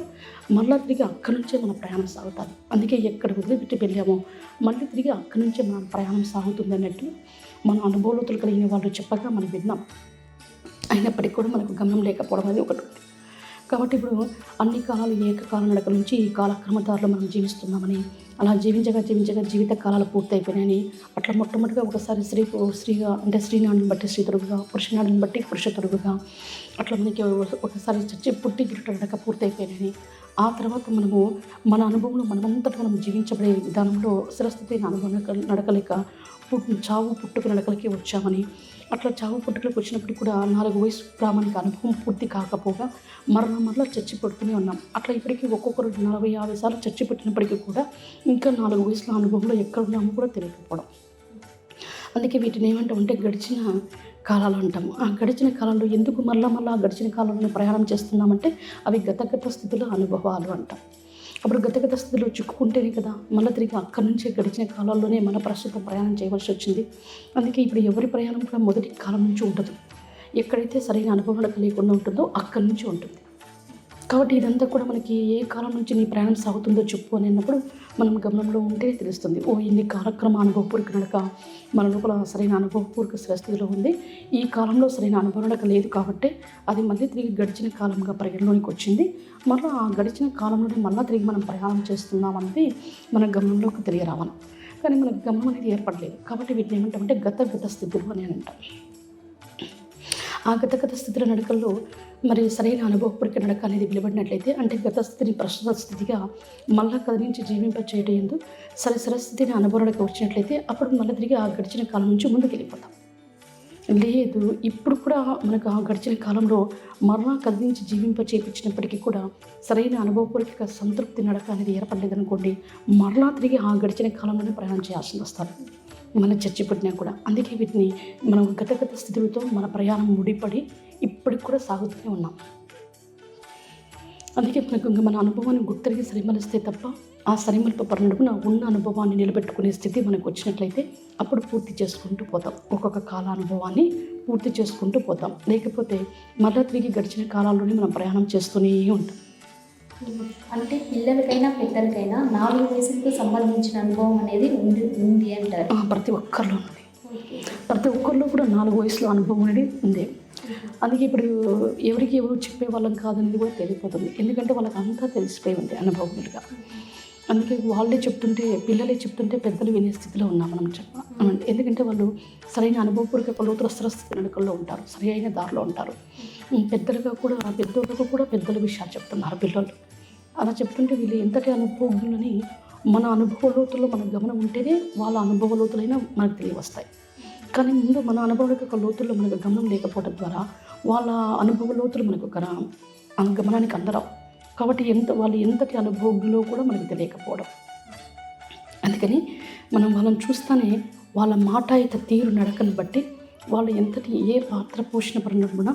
మళ్ళీ తిరిగి అక్కడి నుంచే మన ప్రయాణం సాగుతుంది. అందుకే ఎక్కడ వదిలిపెట్టి వెళ్ళామో మళ్ళీ తిరిగి అక్కడి నుంచే మన ప్రయాణం సాగుతుంది అన్నట్టు మన అనుభవంలో కలిగిన వాళ్ళు చెప్పగా మనం విన్నాం. అయినప్పటికీ కూడా మనకు గమనం లేకపోవడం అనేది ఒకటి ఉంది. కాబట్టి ఇప్పుడు అన్ని కాలాలు ఏకకాల నడక నుంచి ఈ కాలక్రమ దారిలో మనం జీవిస్తున్నామని, అలా జీవించగా జీవిత కాలాలు పూర్తయిపోయినాయని, అట్లా మొట్టమొదటిగా ఒకసారి స్త్రీగా అంటే స్త్రీనాడిని బట్టి స్త్రీతుడుగా, పురుషనాడిని బట్టి పురుషతుడుగా, అట్లా మనకి ఒకసారి చచ్చి పుట్టి గిట్ట నడక పూర్తయిపోయినాయని, ఆ తర్వాత మనము మన అనుభవంలో మనమంతటా మనం జీవించబడే విధానంలో స్థిరస్థితి అనుభవం నడకలేక చావు పుట్టుక నడకలకి వచ్చామని, అట్లా చావు పుట్టుకలకు వచ్చినప్పటికీ కూడా 4 వయసు ప్రామాణిక అనుభవం పూర్తి కాకపోగా మరలా చచ్చి పుడుతూనే ఉన్నాం. అట్లా ఇప్పటికీ ఒక్కొక్కరు 40-50 సార్లు చచ్చి పుట్టినప్పటికీ కూడా ఇంకా 4 వయసుల అనుభవంలో ఎక్కడ ఉన్నామో కూడా తెలియకపోవడం. అందుకే వీటిని ఏమంటామంటే గడిచిన కాలాలు అంటాము. ఆ గడిచిన కాలంలో ఎందుకు మళ్ళా గడిచిన కాలంలో ప్రయాణం చేస్తున్నామంటే అవి గత స్థితిలో అనుభవాలు అంటాం. అప్పుడు గత స్థితిలో చిక్కుకుంటేనే కదా మళ్ళీ తిరిగి అక్కడి నుంచే గడిచిన కాలాల్లోనే మన ప్రస్తుతం ప్రయాణం చేయవలసి వచ్చింది. అందుకే ఇప్పుడు ఎవరి ప్రయాణం కూడా మొదటి కాలం నుంచి ఉండదు. ఎక్కడైతే సరైన అనుభవం లేకుండా ఉంటుందో అక్కడి నుంచి ఉంటుంది. కాబట్టి ఇదంతా కూడా మనకి ఏ కాలం నుంచి నీ ప్రయాణం సాగుతుందో చెప్పు అని అన్నప్పుడు మనం గమనంలో ఉంటే తెలుస్తుంది. ఇన్ని కాలక్రమ అనుభవపూర్వక నడక మన లోపల సరైన అనుభవపూర్వక స్థితిలో ఉంది, ఈ కాలంలో సరైన అనుభవం నడక లేదు కాబట్టి అది మళ్ళీ తిరిగి గడిచిన కాలంగా పరిగణలోనికి వచ్చింది. మళ్ళీ ఆ గడిచిన కాలంలోనే మళ్ళీ తిరిగి మనం ప్రయాణం చేస్తున్నాం అనేది మన గమనంలోకి తెలియరావాలి. కానీ మనకు గమనం అనేది ఏర్పడలేదు. కాబట్టి వీటిని ఏమంటామంటే గత స్థితులు అని అంటాం. ఆ గత స్థితిలో నడకల్లో మరి సరైన అనుభవపూర్వక నడక అనేది వెలువడినట్లయితే అంటే గత స్థితిని ప్రస్తుత స్థితిగా మళ్ళా కదిలించి జీవింపచేయడం ఎందు సరస్థితిని అనుభవానికి వచ్చినట్లయితే అప్పుడు మళ్ళీ తిరిగి ఆ గడిచిన కాలం నుంచి ముందుకు వెళ్ళిపోతాం. లేదు ఇప్పుడు కూడా మనకు ఆ గడిచిన కాలంలో మరలా కదిలించి చేయించినప్పటికీ కూడా సరైన అనుభవపూర్వక సంతృప్తి నడక అనేది ఏర్పడలేదనుకోండి, మరలా తిరిగి ఆ గడిచిన కాలంలోనే ప్రయాణం చేయాల్సి వస్తారు మన చచ్చి పుట్టినా కూడా. అందుకే వీటిని మనం గత స్థితులతో మన ప్రయాణం ముడిపడి ఇప్పటికి కూడా సాగుతూనే ఉన్నాం. అందుకే మనకు ఇంకా మన అనుభవాన్ని గుర్తిరిగి సరిమలిస్తే తప్ప ఆ సరిమల్ప పరిణడుపున ఉన్న అనుభవాన్ని నిలబెట్టుకునే స్థితి మనకు వచ్చినట్లయితే అప్పుడు పూర్తి చేసుకుంటూ పోతాం. ఒక్కొక్క కాల అనుభవాన్ని పూర్తి చేసుకుంటూ పోతాం. లేకపోతే మళ్ళీ తిరిగి గడిచిన కాలాల్లోనే మనం ప్రయాణం చేస్తూనే ఉంటాం. అంటే పిల్లలకైనా పెద్దలకైనా 4 వయసులకు సంబంధించిన అనుభవం అనేది ఉంది అంటారు. ప్రతి ఒక్కరిలో ఉంది. ప్రతి ఒక్కరిలో కూడా 4 వయసులో అనుభవం అనేది ఉంది. అందుకే ఇప్పుడు ఎవరు చెప్పే వాళ్ళం కాదనేది కూడా తెలిసిపోతుంది. ఎందుకంటే వాళ్ళకి అంతా తెలిసిపోయి ఉంది అనుభవములుగా. అందుకే వాళ్ళే చెప్తుంటే, పిల్లలే చెప్తుంటే పెద్దలు వినే స్థితిలో ఉన్నాం మనం ఎందుకంటే వాళ్ళు సరైన అనుభవపూర్వక లోతుల స్థిరస్థితి నడకల్లో ఉంటారు, సరి అయిన దారిలో ఉంటారు. పెద్దలుగా కూడా పెద్దోళ్ళకు కూడా పెద్దల విషయాలు చెప్తున్నారు పిల్లలు. అలా చెప్తుంటే వీళ్ళు ఎంతటి అనుభవజ్ఞులని మన అనుభవ లోతుల్లో మనకు గమనం ఉంటేనే వాళ్ళ అనుభవ లోతులైనా మనకు తెలియవస్తాయి. కానీ ముందు మన అనుభవ లోతుల్లో మనకు గమనం లేకపోవడం ద్వారా వాళ్ళ అనుభవ లోతులు మనకు గమనానికి అందరం. కాబట్టి వాళ్ళు ఎంతటి అనుభవజ్ఞులో కూడా మనకు తెలియకపోవడం. అందుకని మనం వాళ్ళని చూస్తేనే వాళ్ళ మాటాయిత తీరు నడకను బట్టి వాళ్ళు ఎంతటి ఏ పాత్ర పోషణ పడిన కూడా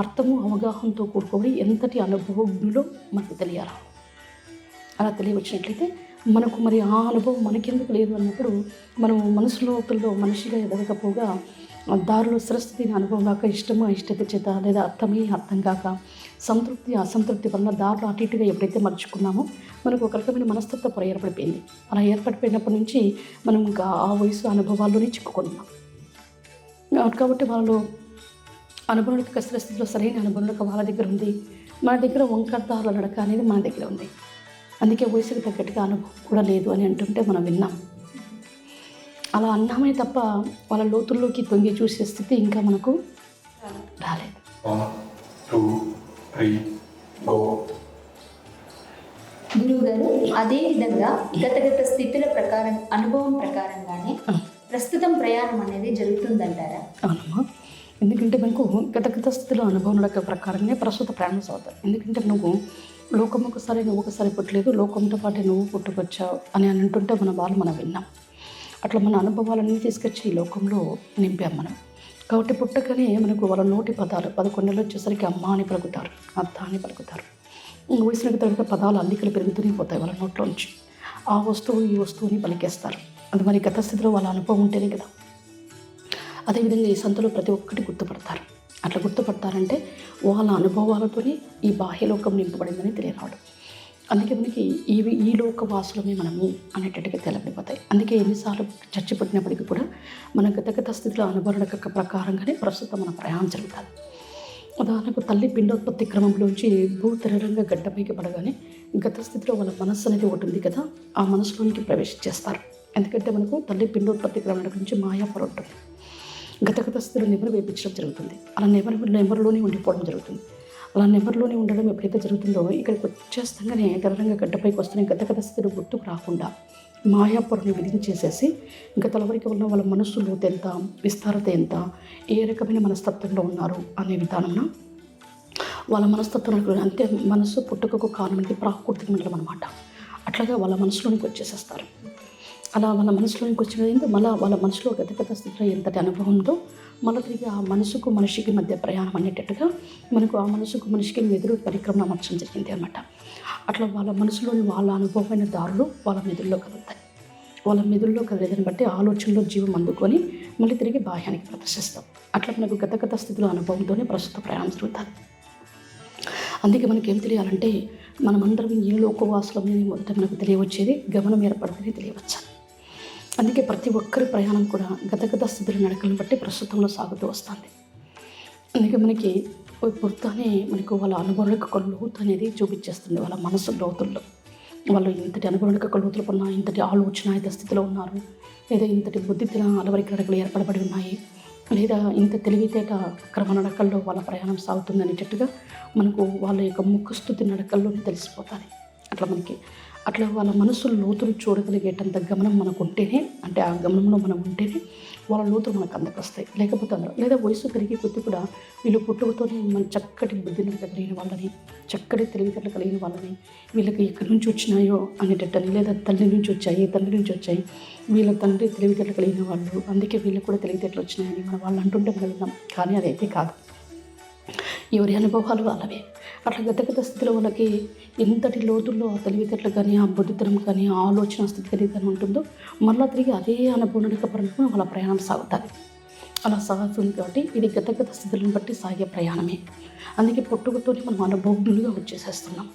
అర్థము అవగాహనతో కూడుకోబడి ఎంతటి అనుభవజ్ఞులో మనకు తెలియాలి. అలా తెలియవచ్చినట్లయితే మనకు మరి ఆ అనుభవం మనకెందుకు లేదు అన్నప్పుడు మనం మనసు లోతుల్లో మనిషిగా ఎదగకపోగా దారిలో స్థిరస్థితిని అనుభవం కాక ఇష్టము అయిష్టత చేత లేదా అర్థం కాక సంతృప్తి అసంతృప్తి వలన దారిలో అటు ఇటుగా ఎప్పుడైతే మర్చుకున్నామో మనకు ఒక రకమైన మనస్తత్వ పొర ఏర్పడిపోయింది. అలా ఏర్పడిపోయినప్పటి నుంచి మనం ఇంకా ఆ వయసు అనుభవాల్లోనే చిక్కుకున్నాం. కాబట్టి వాళ్ళు అనుభవం స్థిరస్థితిలో సరైన అనుభవం వాళ్ళ దగ్గర ఉంది, మన దగ్గర వంకర్దారుల నడక అనేది మన దగ్గర ఉంది. అందుకే వయసుకు తగ్గట్టుగా అనుభవం కూడా లేదు అని అంటుంటే మనం విన్నాం. అలా అన్నామే తప్ప వాళ్ళ లోతుల్లోకి తొంగి చూసే స్థితి ఇంకా మనకు రాలేదు. 1 2 3 4 గురువు గారు, అదేవిధంగా గత స్థితుల ప్రకారం అనుభవం ప్రకారంగానే ప్రస్తుతం ప్రయాణం అనేది జరుగుతుందంటారా? అవునమ్మా, ఎందుకంటే మనకు గత స్థితిలో అనుభవం ప్రకారంగానే ప్రస్తుత ప్రయాణం సాగుతారు. ఎందుకంటే నువ్వు లోకం ఒకసారి నువ్వు ఒకసారి పుట్టలేదు, లోకంతో పాటు నువ్వు పుట్టుకొచ్చావు అని అంటుంటే మనం విన్నాం. అట్లా మన అనుభవాలన్నీ తీసుకొచ్చి ఈ లోకంలో నింపాం మనం. కాబట్టి పుట్టకనే మనకు వాళ్ళ నోటి పదాలు 11 నెలలు వచ్చేసరికి అమ్మ అని పలుకుతారు, అత్త అని పలుకుతారు. వయసులకు తగ్గ పదాలు అల్లికలు పెరుగుతూనే పోతాయి వాళ్ళ నోట్లోంచి. ఆ వస్తువు ఈ వస్తువుని పలికేస్తారు. అది మరి గత స్థితిలో వాళ్ళ అనుభవం ఉంటేనే కదా. అదేవిధంగా ఈ సంతలో ప్రతి ఒక్కటి గుర్తుపడతారు. అట్లా గుర్తుపడతారంటే వాళ్ళ అనుభవాలతోనే ఈ బాహ్యలోకం నింపబడిందని తెలియరావడం. అందుకే మనకి ఈ లోకవాసులమే మనము అనేటట్టుగా తెలబడిపోతాయి. అందుకే ఎన్నిసార్లు చచ్చి పుట్టినప్పటికీ కూడా మన గత స్థితిలో అనుభరణ ప్రకారంగానే ప్రస్తుతం మన ప్రయాణం జరుగుతుంది. ఉదాహరణకు తల్లి పిండోత్పత్తి క్రమంలోంచి భూతరంగా గడ్డపైకి పడగానే గత స్థితిలో వాళ్ళ మనస్సు అనేది ఒకటి ఉంది కదా, ఆ మనసులోనికి ప్రవేశించేస్తారు. ఎందుకంటే మనకు తల్లి పిండోత్పత్తి క్రమం నుంచి మాయాపర ఉంటుంది. గత స్థితిలో నెమరు వేపించడం జరుగుతుంది. అలా నెమరులోనే ఉండిపోవడం జరుగుతుంది. అలా నెమరులోనే ఉండడం ఎప్పుడైతే జరుగుతుందో ఇక్కడికి వచ్చేస్తాగానే తెలంగా గడ్డపైకి వస్తున్నాయి. గత స్థితిలో గుర్తుకు రాకుండా మాయాపొరని విధించేసేసి ఇంకా తలవరికి ఉన్న వాళ్ళ మనస్సు లోతు ఎంత, విస్తారత ఎంత, ఏ రకమైన మనస్తత్వంలో ఉన్నారు అనే విధానంలో వాళ్ళ మనస్తత్వం అంతే. మనస్సు పుట్టుకకు కారణమైంది ప్రాకృతిక మండలం అనమాట. అట్లాగా వాళ్ళ మనసులోనికి వచ్చేసేస్తారు. అలా వాళ్ళ మనసులోనికి వచ్చిన మళ్ళీ వాళ్ళ మనసులో గత స్థితిలో ఎంతటి అనుభవం ఉందో మళ్ళీ తిరిగి ఆ మనసుకు మనిషికి మధ్య ప్రయాణం అనేటట్టుగా మనకు ఆ మనసుకు మనిషికి ఎదురు పరిక్రమణ అమర్చడం జరిగింది అనమాట. అట్లా వాళ్ళ మనసులోని వాళ్ళ అనుభవమైన దారులు వాళ్ళ మెదుల్లో కదులుతాయి. వాళ్ళ మెదుల్లో కదిలేదని బట్టి ఆలోచనలో జీవం అందుకొని మళ్ళీ తిరిగి బాహ్యానికి ప్రదర్శిస్తాం. అట్లా మనకు గత స్థితిలో అనుభవంతోనే ప్రస్తుత ప్రయాణం జరుగుతుంది. అందుకే మనకి ఏం తెలియాలంటే మనమందరం ఏ లోకవాసులమని మొదట మనకు తెలియవచ్చేది గమనం ఏర్పడితేనే తెలియవచ్చు. అందుకే ప్రతి ఒక్కరి ప్రయాణం కూడా గత స్థితుల నడకలను బట్టి ప్రస్తుతంలో సాగుతూ వస్తుంది. అందుకే మనకి పుర్తానే మనకు వాళ్ళ అనుభవాలకు ఒక లోతు అనేది చూపించేస్తుంది. వాళ్ళ మనసు లోతుల్లో వాళ్ళు ఇంతటి అనుభవానికి ఒక లోతులు ఉన్నా, ఇంతటి ఆలోచన స్థితిలో ఉన్నారు, లేదా ఇంతటి బుద్ధితిన అలవరికి నడకలు ఏర్పడబడి ఉన్నాయి, లేదా ఇంత తెలివితేట క్రమ నడకల్లో వాళ్ళ ప్రయాణం సాగుతుంది అనేటట్టుగా మనకు వాళ్ళ యొక్క ముఖస్థుతి నడకల్లోనే తెలిసిపోతుంది. అట్లా వాళ్ళ మనసులో లోతులు చూడగలిగేటంత గమనం మనకు ఉంటేనే, అంటే ఆ గమనంలో మనం ఉంటేనే వాళ్ళ లోతులు మనకు అందకొస్తాయి. లేకపోతే అందరూ లేదా వయసు పెరిగే కొద్ది కూడా వీళ్ళు పుట్టుకతోనే మన చక్కటి బుద్ధిని కలిగిన వాళ్ళని, చక్కటి తెలివితేటలు కలిగిన వాళ్ళని, వీళ్ళకి ఎక్కడి నుంచి వచ్చినాయో అనేటట్టని, లేదా తండ్రి నుంచి వచ్చాయి వీళ్ళ తండ్రి తెలివితేటలు కలిగిన వాళ్ళు, అందుకే వీళ్ళకి కూడా తెలివితేటలు వచ్చినాయని మన వాళ్ళు అంటుంటే మనం విన్నాం. కానీ అదైతే కాదు. ఎవరి అనుభవాలు వాళ్ళవే. అట్లా గత స్థితిలో వాళ్ళకి ఎంతటి లోతుల్లో ఆ తెలివితేటలు కానీ, ఆ బుద్ధితనం కానీ, ఆ ఆలోచన స్థితి కానీ ఉంటుందో మళ్ళీ తిరిగి అదే అనుభవనిక పరంగా వాళ్ళ ప్రయాణం సాగుతుంది. అలా సాగుతుంది. కాబట్టి ఇది గత స్థితులను బట్టి సాగే ప్రయాణమే. అందుకే పుట్టుకతోనే మనం అనుభవజ్ఞులుగా వచ్చేసేస్తున్నాం.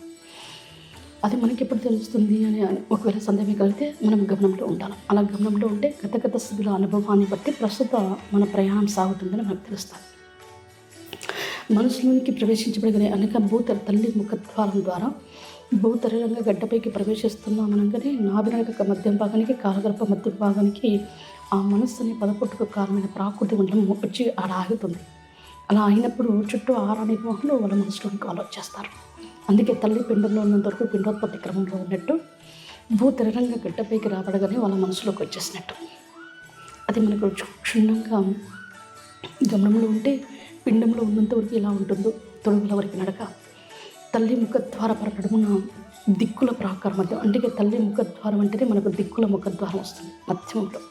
అది మనకి ఎప్పుడు తెలుస్తుంది అని ఒకవేళ సందేహం కలిగితే మనం గమనంలో ఉండాలి. అలా గమనంలో ఉంటే గత స్థితుల అనుభవాన్ని బట్టి ప్రస్తుత మన ప్రయాణం సాగుతుందని మనకు తెలుస్తుంది. మనసులోనికి ప్రవేశించబడగలిగే అనేక భూత తల్లి ముఖద్వారం ద్వారా భూతరంగా గడ్డపైకి ప్రవేశిస్తున్నాం అనగానే నాభినడక మధ్య భాగానికి కాలగర్భ మధ్య భాగానికి ఆ మనస్సు అనే పదపుట్టుకు కారణమైన ప్రాకృతి మండలం వచ్చి ఆడ ఆగుతుంది. అలా అయినప్పుడు చుట్టూ ఆరానివాహులు వాళ్ళ మనసులోనికి ఆలోచిస్తారు. అందుకే తల్లి పిండంలో ఉన్నంత వరకు పిండోత్పత్తి క్రమంలో ఉన్నట్టు భూతరంగా గడ్డపైకి రాబడగానే వాళ్ళ మనసులోకి వచ్చేసినట్టు. అది మనకు క్షుణ్ణంగా గమనంలో ఉంటే పిండంలో ఉన్నంత వరకు ఎలా ఉంటుందో తొడుగుల వరకు నడక, తల్లి ముఖద్వార నడుమున దిక్కుల ప్రాకారం మధ్య, అంటే తల్లి ముఖద్వారం అంటేనే మనకు దిక్కుల ముఖద్వారం వస్తుంది మధ్యమంలో.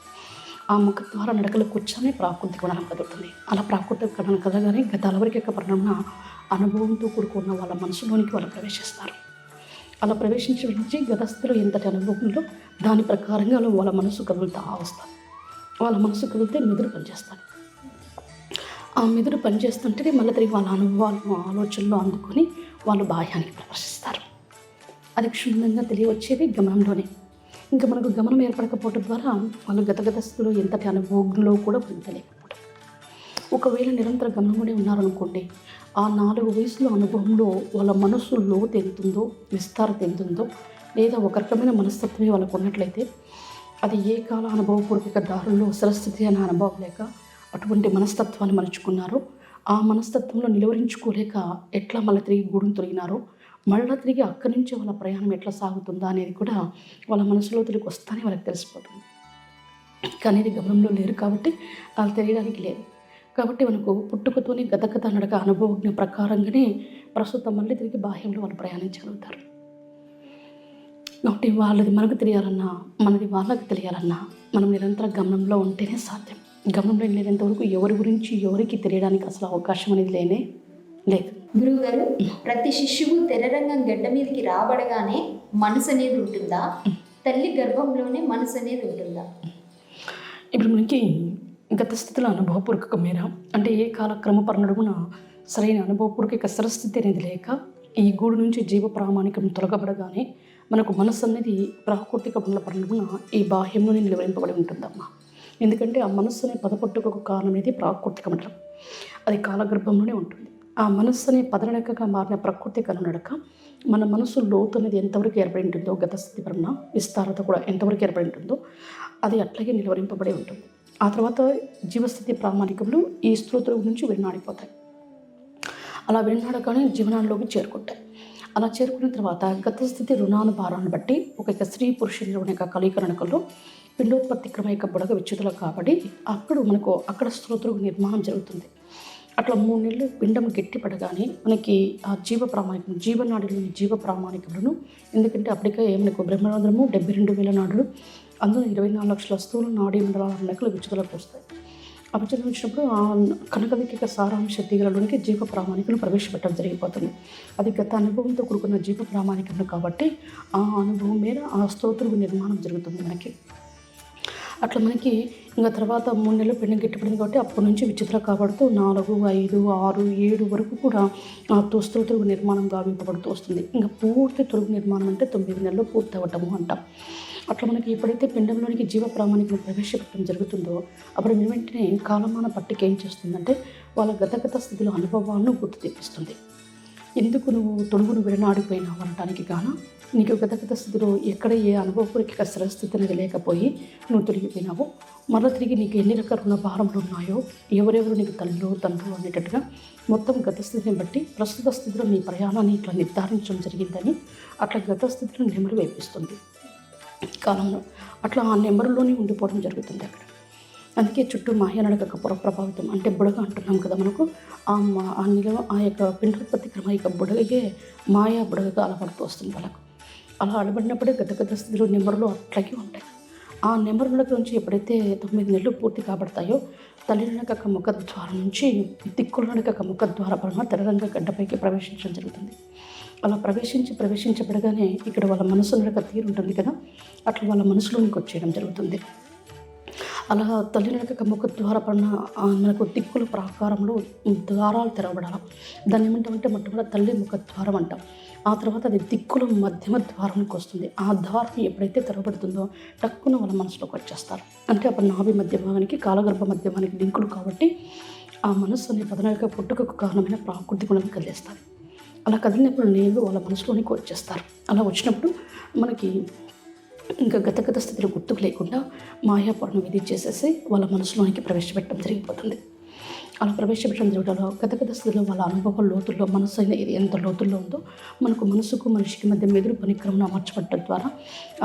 ఆ ముఖద్వార నడకలు కూర్చొని ప్రాకృతిక గణనం కదులుతుంది. అలా ప్రాకృతిక గణనం కదలగానే గతాల వరకు యొక్క పరిణామం అనుభవంతో కూడుకున్న వాళ్ళ మనసులోనికి వాళ్ళు ప్రవేశిస్తారు. అలా ప్రవేశించి గతస్థితిలో ఎంతటి అనుభవంలో దాని ప్రకారంగా వాళ్ళ మనసు కదులుతూ వస్తారు. వాళ్ళ మనసు కదిలితే మెదుడు పనిచేస్తారు. ఆ మెదుడు పనిచేస్తుంటే మళ్ళీ తిరిగి వాళ్ళ అనుభవాలను ఆలోచనలు అందుకొని వాళ్ళు బాహ్యానికి ప్రదర్శిస్తారు. అది క్షుణ్ణంగా తెలియవచ్చేది గమనంలోనే. ఇంకా మనకు గమనం ఏర్పడకపోవడం ద్వారా వాళ్ళు గత స్థితిలో ఎంతటి అనుభవంలో కూడా తెలియకపోవడం. ఒకవేళ నిరంతర గమనంలోనే ఉన్నారనుకోండి, ఆ 4 వయసుల అనుభవంలో వాళ్ళ మనసు లోతు ఎంతుందో, విస్తారత ఎంతుందో, లేదా ఒక రకమైన మనస్తత్వమే వాళ్ళకు ఉన్నట్లయితే అది ఏ కాల అనుభవపూర్వక దారుల్లో సరస్థితి అనే అనుభవం లేక అటువంటి మనస్తత్వాన్ని మలుచుకున్నారో, ఆ మనస్తత్వంలో నిలువరించుకోలేక ఎట్లా మళ్ళీ తిరిగి గూడును తొలగినారో, మళ్ళీ తిరిగి అక్కడి నుంచి వాళ్ళ ప్రయాణం ఎట్లా సాగుతుందా అనేది కూడా వాళ్ళ మనసులో తిరిగి వస్తానే వాళ్ళకి తెలిసిపోతుంది. కానీ ఇది గమనంలో లేరు కాబట్టి వాళ్ళు తెలియడానికి లేదు. కాబట్టి మనకు పుట్టుకతోనే గత నడక అనుభవజ్ఞ ప్రకారంగానే ప్రస్తుతం మళ్ళీ తిరిగి బాహ్యంలో వాళ్ళు ప్రయాణించగలుగుతారు. కాబట్టి వాళ్ళది మనకు తెలియాలన్నా, మనది వాళ్ళకి తెలియాలన్నా మనం నిరంతర గమనంలో ఉంటేనే సాధ్యం. గమనంలో లేనంత వరకు ఎవరి గురించి ఎవరికి తెలియడానికి అసలు అవకాశం అనేది లేదు. గురువుగారు, ప్రతి శిశువు తెరరంగం గడ్డ మీదకి రాబడగానే మనసు అనేది ఉంటుందా? తల్లి గర్భంలోనే మనసు అనేది ఉంటుందా? ఇప్పుడు మనకి గత స్థితిలో అనుభవపూర్వక మేర, అంటే ఏ కాలక్రమ పరిణడుగున సరైన అనుభవపూర్వక సరస్థితి అనేది లేక ఈ గూడు నుంచి జీవ ప్రామాణికం తొలగబడగానే మనకు మనసు అనేది ప్రాకృతిక పరిణడుగున ఈ బాహ్యంలోనే నిలవరింపబడి ఉంటుందమ్మా. ఎందుకంటే ఆ మనస్సు అనే పదపట్టుకు కారణం అనేది ప్రాకృతిక మండలం. అది కాలగర్భంలోనే ఉంటుంది. ఆ మనస్సు అనే పదనడకగా మారిన ప్రకృతిక నడక మన మనసు లోతు అనేది ఎంతవరకు ఏర్పడి ఉంటుందో, గత స్థితి పరణ విస్తారత కూడా ఎంతవరకు ఏర్పడి ఉంటుందో అది అట్లాగే నిలవరింపబడి ఉంటుంది. ఆ తర్వాత జీవస్థితి ప్రామాణికంలో ఈ స్తోత్రం నుంచి విన్నాడిపోతాయి. అలా విన్నాడగానే జీవనాల్లోకి చేరుకుంటాయి. అలా చేరుకున్న తర్వాత గత స్థితి రుణానుభారాన్ని బట్టి ఒక స్త్రీ పురుషుల యొక్క కలిక నడకల్లో పిండోత్పత్తి క్రమ యొక్క బుడగ విచ్యుతులు కాబట్టి అప్పుడు మనకు అక్కడ స్తోత్రం నిర్మాణం జరుగుతుంది. అట్లా 3 నెలలు పిండం గట్టిపడగానే మనకి ఆ జీవనాడిలోని జీవ ప్రామాణికములను, ఎందుకంటే అప్పటికే మనకు బ్రహ్మరంధ్రము 72,000 నాడులు, అందులో 24 లక్షల స్థూల నాడీ మండలాల నడకలు విచ్యుతులకు వస్తాయి. ఆ విచ్యుతులు వచ్చినప్పుడు ఆ కనకవిక సారాంశ తీగలలోనికి జీవ ప్రామాణికను ప్రవేశపెట్టడం జరిగిపోతుంది. అది గత అనుభవంతో కూడుకున్న జీవ ప్రామాణికములు కాబట్టి ఆ అనుభవం మీద ఆ స్తోత్రం నిర్మాణం జరుగుతుంది మనకి. అట్లా మనకి ఇంకా తర్వాత 3 నెలలు పిండం గట్టిపడింది కాబట్టి అప్పటి నుంచి విచిత్ర కాబడుతూ 4, 5, 6, 7 వరకు కూడా ఆ తొలుగు నిర్మాణం గావింపబడుతూ వస్తుంది. ఇంకా పూర్తి తొలుగు నిర్మాణం అంటే 9 నెలలు పూర్తి అవ్వటము అంటాం. అట్లా మనకి ఎప్పుడైతే పిండంలోనికి జీవ ప్రామాణికను ప్రవేశపెట్టడం జరుగుతుందో అప్పుడు వెంటనే కాలమాన పట్టిక ఏం చేస్తుందంటే వాళ్ళ గత స్థితిలో అనుభవాలను గుర్తు తెప్పిస్తుంది. ఎందుకు నువ్వు తొడుగును విడనాడిపోయినావు అనడానికి గాను నీకు గత స్థితిలో ఎక్కడ ఏ అనుభవపూర్వక స్థితి అనేది లేకపోయి నువ్వు తొలగిపోయినావు. మళ్ళీ తిరిగి నీకు ఎన్ని రకాల రుణ భారములు ఉన్నాయో, ఎవరెవరు నీకు తండ్రులు అనేటట్టుగా మొత్తం గత స్థితిని బట్టి ప్రస్తుత స్థితిలో నీ ప్రయాణాన్ని ఇట్లా నిర్ధారించడం జరిగిందని అట్లా గత స్థితిలో నెమరు వేపిస్తుంది కాలంలో. అట్లా ఆ నెంబర్లోనే ఉండిపోవడం జరుగుతుంది అక్కడ. అందుకే చుట్టూ మాయానడక ప్రభావితం అంటే బుడగ అంటున్నాం కదా మనకు. ఆ యొక్క పిండోత్పత్తి క్రమ యొక్క బుడగగే మాయా బుడగగా అలవడుతూ వస్తుంది వాళ్ళకు. అలా అలబడినప్పుడే గత స్థితిలో నెంబర్లు అట్లాగే ఉంటాయి. ఆ నెంబర్ల నుంచి ఎప్పుడైతే 9 నెలలు పూర్తి కాబడతాయో తల్లినడక ముఖద్వారం నుంచి దిక్కులనడక ముఖద్వార పరమ తెరరంగ గడ్డపైకి ప్రవేశించడం జరుగుతుంది. అలా ప్రవేశించబడగానే ఇక్కడ వాళ్ళ మనసు నడక తీరు ఉంటుంది కదా, అట్లా వాళ్ళ మనసులోనికి వచ్చేయడం జరుగుతుంది. అలా తల్లి నడక ముఖ ద్వార పడిన మనకు దిక్కుల ప్రాకారంలో ద్వారాలు తెరవబడాలి. దాన్ని ఏమంటామంటే మొట్టమొదటి తల్లి ముఖ ద్వారం అంటాం. ఆ తర్వాత అది దిక్కుల మధ్యమ ద్వారానికి వస్తుంది. ఆ ద్వారం ఎప్పుడైతే తెరవబడుతుందో టక్కున వాళ్ళ మనసులోకి వచ్చేస్తారు. అంటే అప్పుడు నాభి మధ్య భాగానికి కాలగర్భ మధ్య భాగానికి లింకులు కాబట్టి ఆ మనస్సు అనే పదన యొక్క పుట్టుకకు కారణమైన ప్రాకృతి గుణాన్ని కలిగిస్తారు. అలా కదిలినప్పుడు నీళ్ళు వాళ్ళ మనసులోనికి వచ్చేస్తారు. అలా వచ్చినప్పుడు మనకి ఇంకా గత స్థితిలో గుర్తుకు లేకుండా మాయాపూర్ణ విధి చేసేసి వాళ్ళ మనసులోనికి ప్రవేశపెట్టడం జరిగిపోతుంది. అలా ప్రవేశపెట్టడం జరగడంలో గత స్థితిలో వాళ్ళ అనుభవం లోతుల్లో మనసు అనేది ఎంత లోతుల్లో ఉందో మనకు మనసుకు మనిషికి మధ్య మెదురు పరిక్రమణ అమర్చబడటం ద్వారా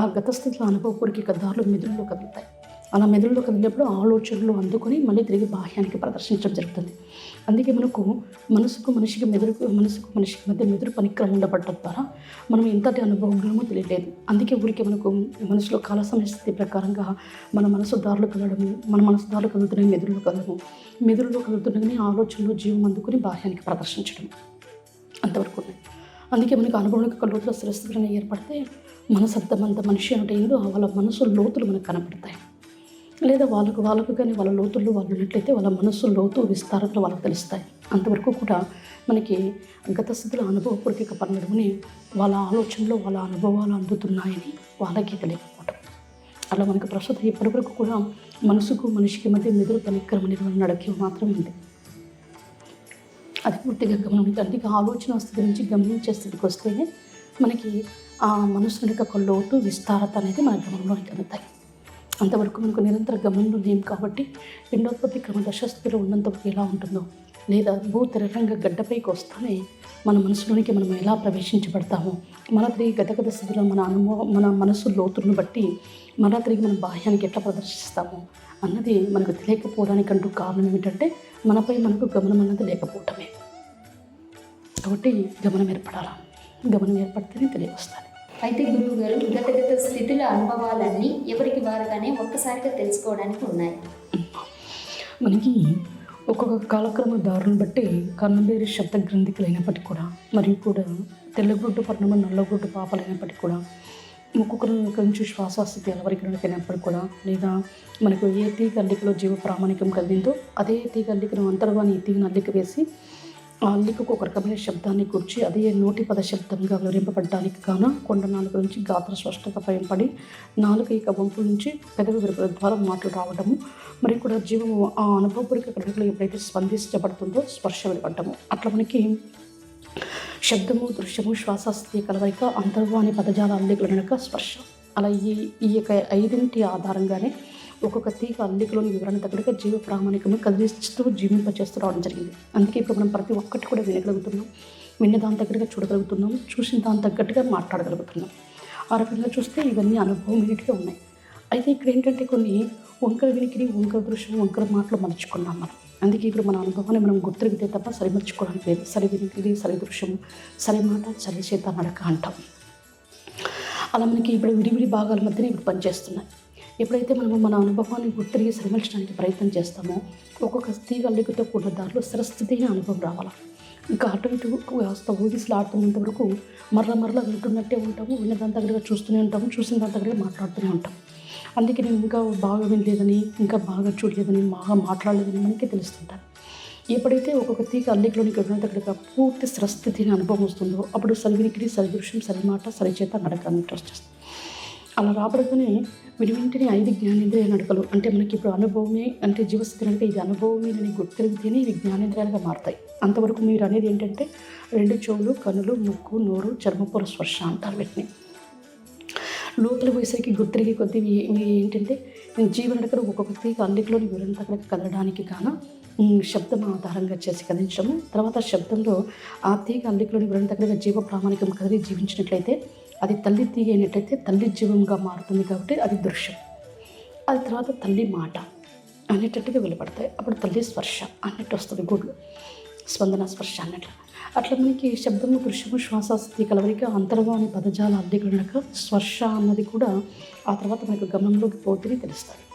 ఆ గత స్థితిలో అనుభవపూర్వక దారులు మెదురులో కదులుతాయి. అలా మెదురులో కదిలినప్పుడు ఆలోచనలు అందుకొని మళ్ళీ తిరిగి బాహ్యానికి ప్రదర్శించడం జరుగుతుంది. అందుకే మనకు మనసుకు మనిషికి మధ్య మెదురు పరిక్రమ ఉండబడటం ద్వారా మనం ఎంతటి అనుభవమో తెలియలేదు. అందుకే ఊరికి మనకు మనసులో కాల సమయస్థితి ప్రకారంగా మన మనసు దారులు కదలడము, మన మనసు దారులు కదులుతున్నాయి మెదురులో కదులుతున్నాయని ఆలోచనలు జీవం అందుకుని బాహ్యానికి ప్రదర్శించడం అంతవరకు ఉన్నాయి. అందుకే మనకు అనుభవంలో లోతుల స్థిరస్థితులను ఏర్పడితే మనసు అర్థమంత మనిషి అంటే ఏందో వాళ్ళ మనసు లోతులు మనకు కనపడతాయి. లేదా వాళ్ళకు కానీ వాళ్ళ లోతుల్లో వాళ్ళు ఉన్నట్లయితే వాళ్ళ మనసు లోతు విస్తారంలో వాళ్ళకి తెలుస్తాయి. అంతవరకు కూడా మనకి గత స్థితిలో అనుభవపూర్వక పరిణామని వాళ్ళ ఆలోచనలో వాళ్ళ అనుభవాలు అందుతున్నాయని వాళ్ళకి తెలియకపోవటం. అలా మనకు ప్రస్తుతం ఇప్పటివరకు కూడా మనసుకు మనిషికి మధ్య మెదురు పరిక్రమ నిర్వహణ నడక మాత్రమే ఉంది. అది పూర్తిగా గమనించాలి. అందుకే ఆలోచన స్థితి నుంచి గమనించే స్థితికి వస్తే మనకి ఆ మనసు యొక్క లోతు విస్తారత అనేది మన గమనంలోకి అందుతాయి. అంతవరకు మనకు నిరంతర గమనంలో లేము కాబట్టి పిండోత్పత్తి క్రమ దశస్థితిలో ఉన్నంతవరకు ఎలా ఉంటుందో, లేదా భూతరంగ గడ్డపైకి వస్తానే మన మనసులోనికి మనం ఎలా ప్రవేశించబడతామో, మన తిరిగి గత స్థితిలో మన మనసు లోతులను బట్టి మన తిరిగి మన బాహ్యానికి ఎట్లా ప్రదర్శిస్తామో అన్నది మనకు తెలియకపోవడానికంటూ కారణం ఏమిటంటే మనపై మనకు గమనం అన్నది లేకపోవటమే. కాబట్టి గమనం ఏర్పడితేనే తెలియవస్తుంది. అయితే గురువు గారు, గత స్థితుల అనుభవాలన్నీ ఎవరికి వారుగానే ఒక్కసారిగా తెలుసుకోవడానికి ఉన్నాయి. మనకి ఒక్కొక్క కాలక్రమ దారులను బట్టి కర్ణబేరి శబ్ద గ్రంథికులు అయినప్పటికీ కూడా, మరియు కూడా తెల్లగుడ్డు పర్ణము నల్లగుడ్డు పాపలు అయినప్పటికీ కూడా, ఒక్కొక్కరు నుంచి శ్వాసస్థితి అలవరికైనప్పటికీ కూడా, లేదా మనకు ఏ తీగ అల్లికలో జీవ ప్రామాణికం కలిగిందో అదే తీగ అల్లికను అంతర్వాణి తీగను అల్లిక వేసి ఆ అల్లికకు ఒక రకమైన శబ్దాన్ని కూర్చి అదే నోటి పద శబ్దంగా వివరింపబడ్డానికి గాను కొండ నాలుగు నుంచి గాత్ర స్పష్టత పడి నాలుక ఇక వంపు నుంచి పెదవి విరుపుల ద్వారా మాటలు రావడము, మరి కూడా జీవము ఆ అనుభవపూర్వక కదలికలు ఎప్పుడైతే స్పందించబడుతుందో స్పర్శ వెలువడము, అట్లా మనకి శబ్దము దృశ్యము శ్వాసస్థితి కలవరిక అంతర్వాణి పదజాల అల్లికలు వెనుక స్పర్శ, అలా ఈ యొక్క 5 ఆధారంగానే ఒక్కొక్క తీగ అల్లికలోని వివరణ తగ్గట్టుగా జీవ ప్రామాణికము కదిలిస్తూ జీవింపచేస్తూ రావడం జరిగింది. అందుకే ఇప్పుడు మనం ప్రతి ఒక్కటి కూడా వినగలుగుతున్నాం, విన్న దాని తగ్గట్టుగా చూడగలుగుతున్నాం, చూసిన దాని తగ్గట్టుగా మాట్లాడగలుగుతున్నాం. ఆ రకంగా చూస్తే ఇవన్నీ అనుభవం ఇన్నిటిగా ఉన్నాయి. అయితే ఇక్కడ ఏంటంటే కొన్ని వంకర వినికిడి, వంకర దృశ్యం, వంకర మాటలు మలుచుకున్నాం మనం. అందుకే ఇప్పుడు మన అనుభవాన్ని మనం గుర్తిరిగితే తప్ప సరిమర్చుకోవడానికి లేదు. సరి వినికిడి, సరి దృశ్యము, సరి మాట, సరి చేత నడక అంటాం. అలా మనకి ఇప్పుడు విడివిడి భాగాల మధ్యనే ఇప్పుడు పనిచేస్తున్నాయి. ఎప్పుడైతే మనము మన అనుభవాన్ని గుర్తిరిగి సరిమర్చడానికి ప్రయత్నం చేస్తామో ఒక్కొక్క తీగ అల్లికతో కూడిన దారిలో స్థిరస్థితి అనుభవం రావాలి. ఇంకా అటు ఇటు కాస్త ఊగిసలాడుతున్నంత వరకు మరలా వింటున్నట్టే ఉంటాము, విన్న దాని దగ్గరగా చూస్తూనే ఉంటాము, చూసిన దాని దగ్గరగా మాట్లాడుతూనే ఉంటాం. అందుకే నేను ఇంకా బాగా వినలేదని, ఇంకా బాగా చూడలేదని, బాగా మాట్లాడలేదని మనకే తెలుస్తుంటాను. ఎప్పుడైతే ఒక్కొక్క తీగ అల్లికలోనికి విన్న దగ్గరగా పూర్తి స్థిరస్థితిని అనుభవం వస్తుందో అప్పుడు సరివినికిడి, సరిదృశ్యం, సరిమాట, సరిచేత నడక అన్నట్టు వచ్చేస్తుంది. అలా రాబడుతూనే వెంటనే 5 జ్ఞానేంద్రియ నడకలు అంటే మనకి ఇప్పుడు అనుభవమే అంటే జీవస్థితి నడక ఇది అనుభవమే అని గుర్తిరిగితేనే ఇవి జ్ఞానేంద్రియాలుగా మారుతాయి. అంతవరకు మీరు అనేది ఏంటంటే 2 చెవులు, కనులు, ముక్కు, నోరు, చర్మపూర స్పర్శ అంటారు. వీటిని లోపల పోయేసరికి గుర్తిరిగే కొద్దీ ఏంటంటే జీవ నడకలు ఒక్కొక్క తీగ అల్లికలోని వివరణ తగ్గ కదలడానికి గాను శబ్దం ఆధారంగా చేసి కదిలించడము, తర్వాత శబ్దంలో ఆ తీగ అల్లికలోని వివరణ తగ్గ జీవ ప్రామాణికం కదిలి జీవించినట్లయితే అది తల్లి తీగ అయినట్లయితే తల్లి జీవంగా మారుతుంది కాబట్టి అది దృశ్యం. అది తర్వాత తల్లి మాట అనేటట్టుగా వెలువడతాయి. అప్పుడు తల్లి స్పర్శ అన్నట్టు వస్తుంది, గుడ్లు స్పందన స్పర్శ అన్నట్లు. అట్లా మనకి శబ్దము, దృశ్యము, శ్వాసస్థితి కలవరిక అంతర్వాణి పదజాల అల్లికలనక స్పర్శ అన్నది కూడా ఆ తర్వాత మనకు గమనంలోకి పోతేనే తెలుస్తుంది.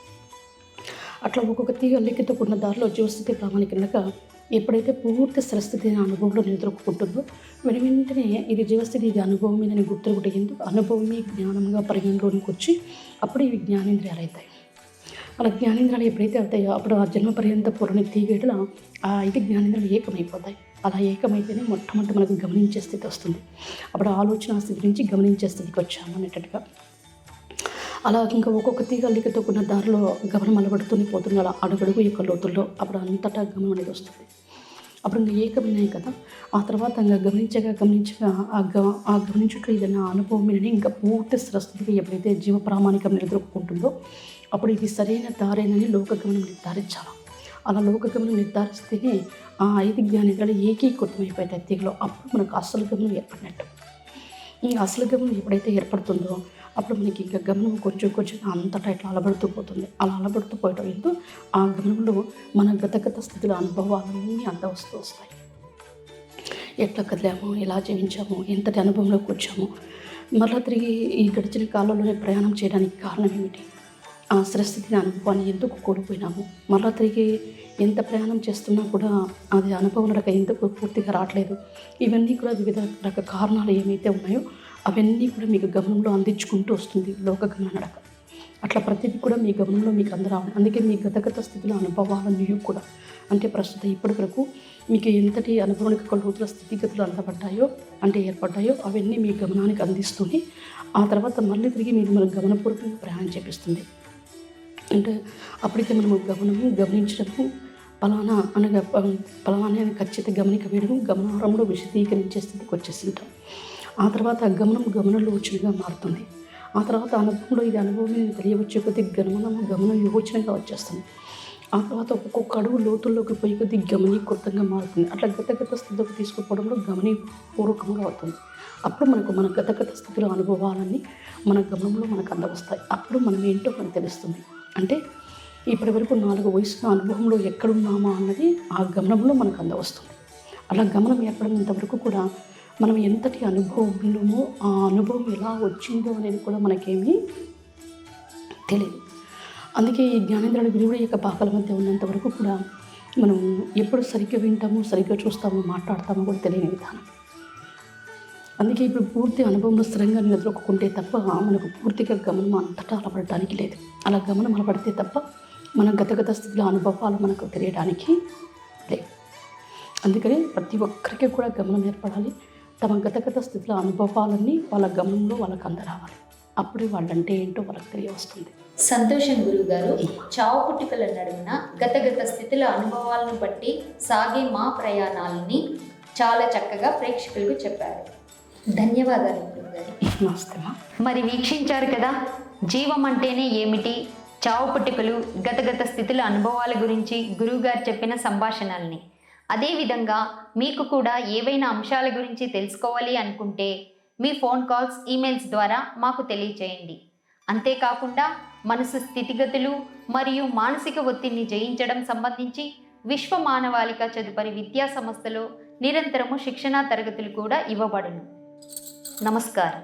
అట్లా ఒక్కొక్క తీగ అల్లికతో కూడిన దారిలో జీవస్థితి ప్రామాణికనక ఎప్పుడైతే పూర్తి స్థిరస్థితిని అనుభవంలో నిలదొక్కుంటుందో వెంటనే ఇది జీవస్థితి, ఇది అనుభవమేనని గుర్తుకుంటే అనుభవమే జ్ఞానంగా పరిగణలోనికి వచ్చి అప్పుడు ఇవి జ్ఞానేంద్రియాలు అవుతాయి. అలా జ్ఞానేంద్రియాలు ఎప్పుడైతే అవుతాయో అప్పుడు ఆ జన్మ పర్యంత పూర్ణ తీగేటల ఆ 5 జ్ఞానేంద్రియాలు ఏకమైపోతాయి. అలా ఏకమైతేనే మొట్టమొదటి మనకు గమనించే స్థితి వస్తుంది. అప్పుడు ఆలోచన స్థితి నుంచి గమనించే స్థితికి వచ్చాము అనేటట్టుగా. అలా ఇంకా ఒక్కొక్క తీగ అల్లికతో కూడిన దారిలో గమనం అలవడుతూనే పోతుంది. అలా అడుగడుగు యొక్క లోతుల్లో అప్పుడు అంతటా గమనం అనేది వస్తుంది. అప్పుడు ఇంకా ఏకమైనాయి కదా. ఆ తర్వాత ఇంకా గమనించగా ఆ గమనించుట్లో ఏదైనా అనుభవం విని ఇంకా పూర్తి స్వస్థితికి ఎప్పుడైతే జీవ ప్రామాణికం ఎదుర్కొంటుందో అప్పుడు ఇది సరైన దారేనని లోకగమనం నిర్ధారించాలి. అలా లోకగమనం నిర్ధారిస్తేనే ఆ 5 జ్ఞానేంద్రియాలు ఏకీకృతమైపోతాయి తీగలో. అప్పుడు మనకు అసలు గమనం ఏర్పడినట్టు. ఈ అసలు గమనం ఎప్పుడైతే ఏర్పడుతుందో అప్పుడు మనకి ఇంకా గమనం కొంచెం అంతటా ఇట్లా అలబడుతూ పోతుంది. అలా అలబడుతూ పోయటం ఎందు ఆ గమనంలో మన గత స్థితిలో అనుభవాలన్నీ అంత వస్తాయి. ఎట్లా కదిలాము, ఎలా జీవించాము, ఎంతటి అనుభవంలోకి వచ్చాము, మరలా తిరిగి ఈ గడిచిన కాలంలోనే ప్రయాణం చేయడానికి కారణం ఏమిటి, ఆ స్థిరస్థితిని అనుభవాన్ని ఎందుకు కోల్పోయినాము, మరలా తిరిగి ఎంత ప్రయాణం చేస్తున్నా కూడా అది అనుభవం ఎందుకు పూర్తిగా రావట్లేదు, ఇవన్నీ కూడా వివిధ రకాల కారణాలు ఏమైతే ఉన్నాయో అవన్నీ కూడా మీకు గమనంలో అందించుకుంటూ వస్తుంది లోకగమన నడక. అట్లా ప్రతిదీ కూడా మీ గమనంలో మీకు అందరావాలి. అందుకే మీ గత స్థితిలో అనుభవాలన్నీ కూడా అంటే ప్రస్తుతం ఇప్పటి వరకు మీకు ఎంతటి అనుభవానికి లోతుల స్థితిగతులు ఏర్పడ్డాయో అవన్నీ మీ గమనానికి అందిస్తూనే ఆ తర్వాత మళ్ళీ తిరిగి మీరు మన గమనపూర్వకంగా ప్రయాణం చేపిస్తుంది. అంటే అప్పటికే మనము గమనించడము పలానా అని ఖచ్చితంగా గమనిక వేయడము గమనారంలో విశదీకరించే స్థితికి వచ్చేసింటాం. ఆ తర్వాత గమనంలో యోచనగా మారుతుంది. ఆ తర్వాత అనుభవంలో ఇది అనుభవం తెలియవచ్చే కొద్ది గమనం యోచనగా వచ్చేస్తుంది. ఆ తర్వాత ఒక్కొక్క అడుగు లోతుల్లోకి పోయి కొద్ది గమనీకృతంగా మారుతుంది. అట్లా గత స్థితిలోకి తీసుకుపోవడంలో గమనీపూర్వకంగా అవుతుంది. అప్పుడు మన గత స్థితిలో అనుభవాలన్నీ మన గమనంలో మనకు అందవస్తాయి. అప్పుడు మనం ఏంటో మనకు తెలుస్తుంది. అంటే ఇప్పటి వరకు 4 వయసుల అనుభవంలో ఎక్కడున్నామా అన్నది ఆ గమనంలో మనకు అందవస్తుంది. అలా గమనం ఏర్పడినంత వరకు కూడా మనం ఎంతటి అనుభవం ఉన్నామో ఆ అనుభవం ఎలా వచ్చిందో అనేది కూడా మనకేమీ తెలియదు. అందుకే ఈ జ్ఞానేంద్రియాల విలువల యొక్క భాగాల మధ్య ఉన్నంత వరకు కూడా మనం ఎప్పుడు సరిగ్గా వింటామో, సరిగ్గా చూస్తామో, మాట్లాడతామో కూడా తెలియని విధానం. అందుకే ఇప్పుడు పూర్తి అనుభవంలో స్థిరంగా నిలదొక్కుంటే తప్ప మనకు పూర్తిగా గమనం అంతటా అలపడటానికి లేదు. అలా గమనం అలపడితే తప్ప మన గత స్థితిలో అనుభవాలు మనకు తెలియడానికి లేవు. అందుకని ప్రతి ఒక్కరికి కూడా గమనం ఏర్పడాలి. తమ గత స్థితిలో అనుభవాలన్నీ వాళ్ళ గమనంలో వాళ్ళకి అందరావాలి. అప్పుడే వాళ్ళంటే ఏంటో వాళ్ళకి తెలియవస్తుంది. సంతోషం గురువు గారు. చావు పుట్టుకల నడుమున గత స్థితుల అనుభవాలను బట్టి సాగే మా ప్రయాణాలని చాలా చక్కగా ప్రేక్షకులకు చెప్పారు. ధన్యవాదాలు గురువు గారు. నమస్తే. మరి వీక్షించారు కదా, జీవం అంటేనే ఏమిటి, చావు పుట్టుకలు, గత స్థితుల అనుభవాల గురించి గురువుగారు చెప్పిన సంభాషణల్ని. అదేవిధంగా మీకు కూడా ఏవైనా అంశాల గురించి తెలుసుకోవాలి అనుకుంటే మీ ఫోన్ కాల్స్, ఈమెయిల్స్ ద్వారా మాకు తెలియచేయండి. అంతేకాకుండా మనసు స్థితిగతులు మరియు మానసిక ఒత్తిడిని జయించడం సంబంధించి విశ్వ మానవాళిక చదుపరి విద్యా సంస్థలో నిరంతరము శిక్షణా తరగతులు కూడా ఇవ్వబడును. నమస్కారం.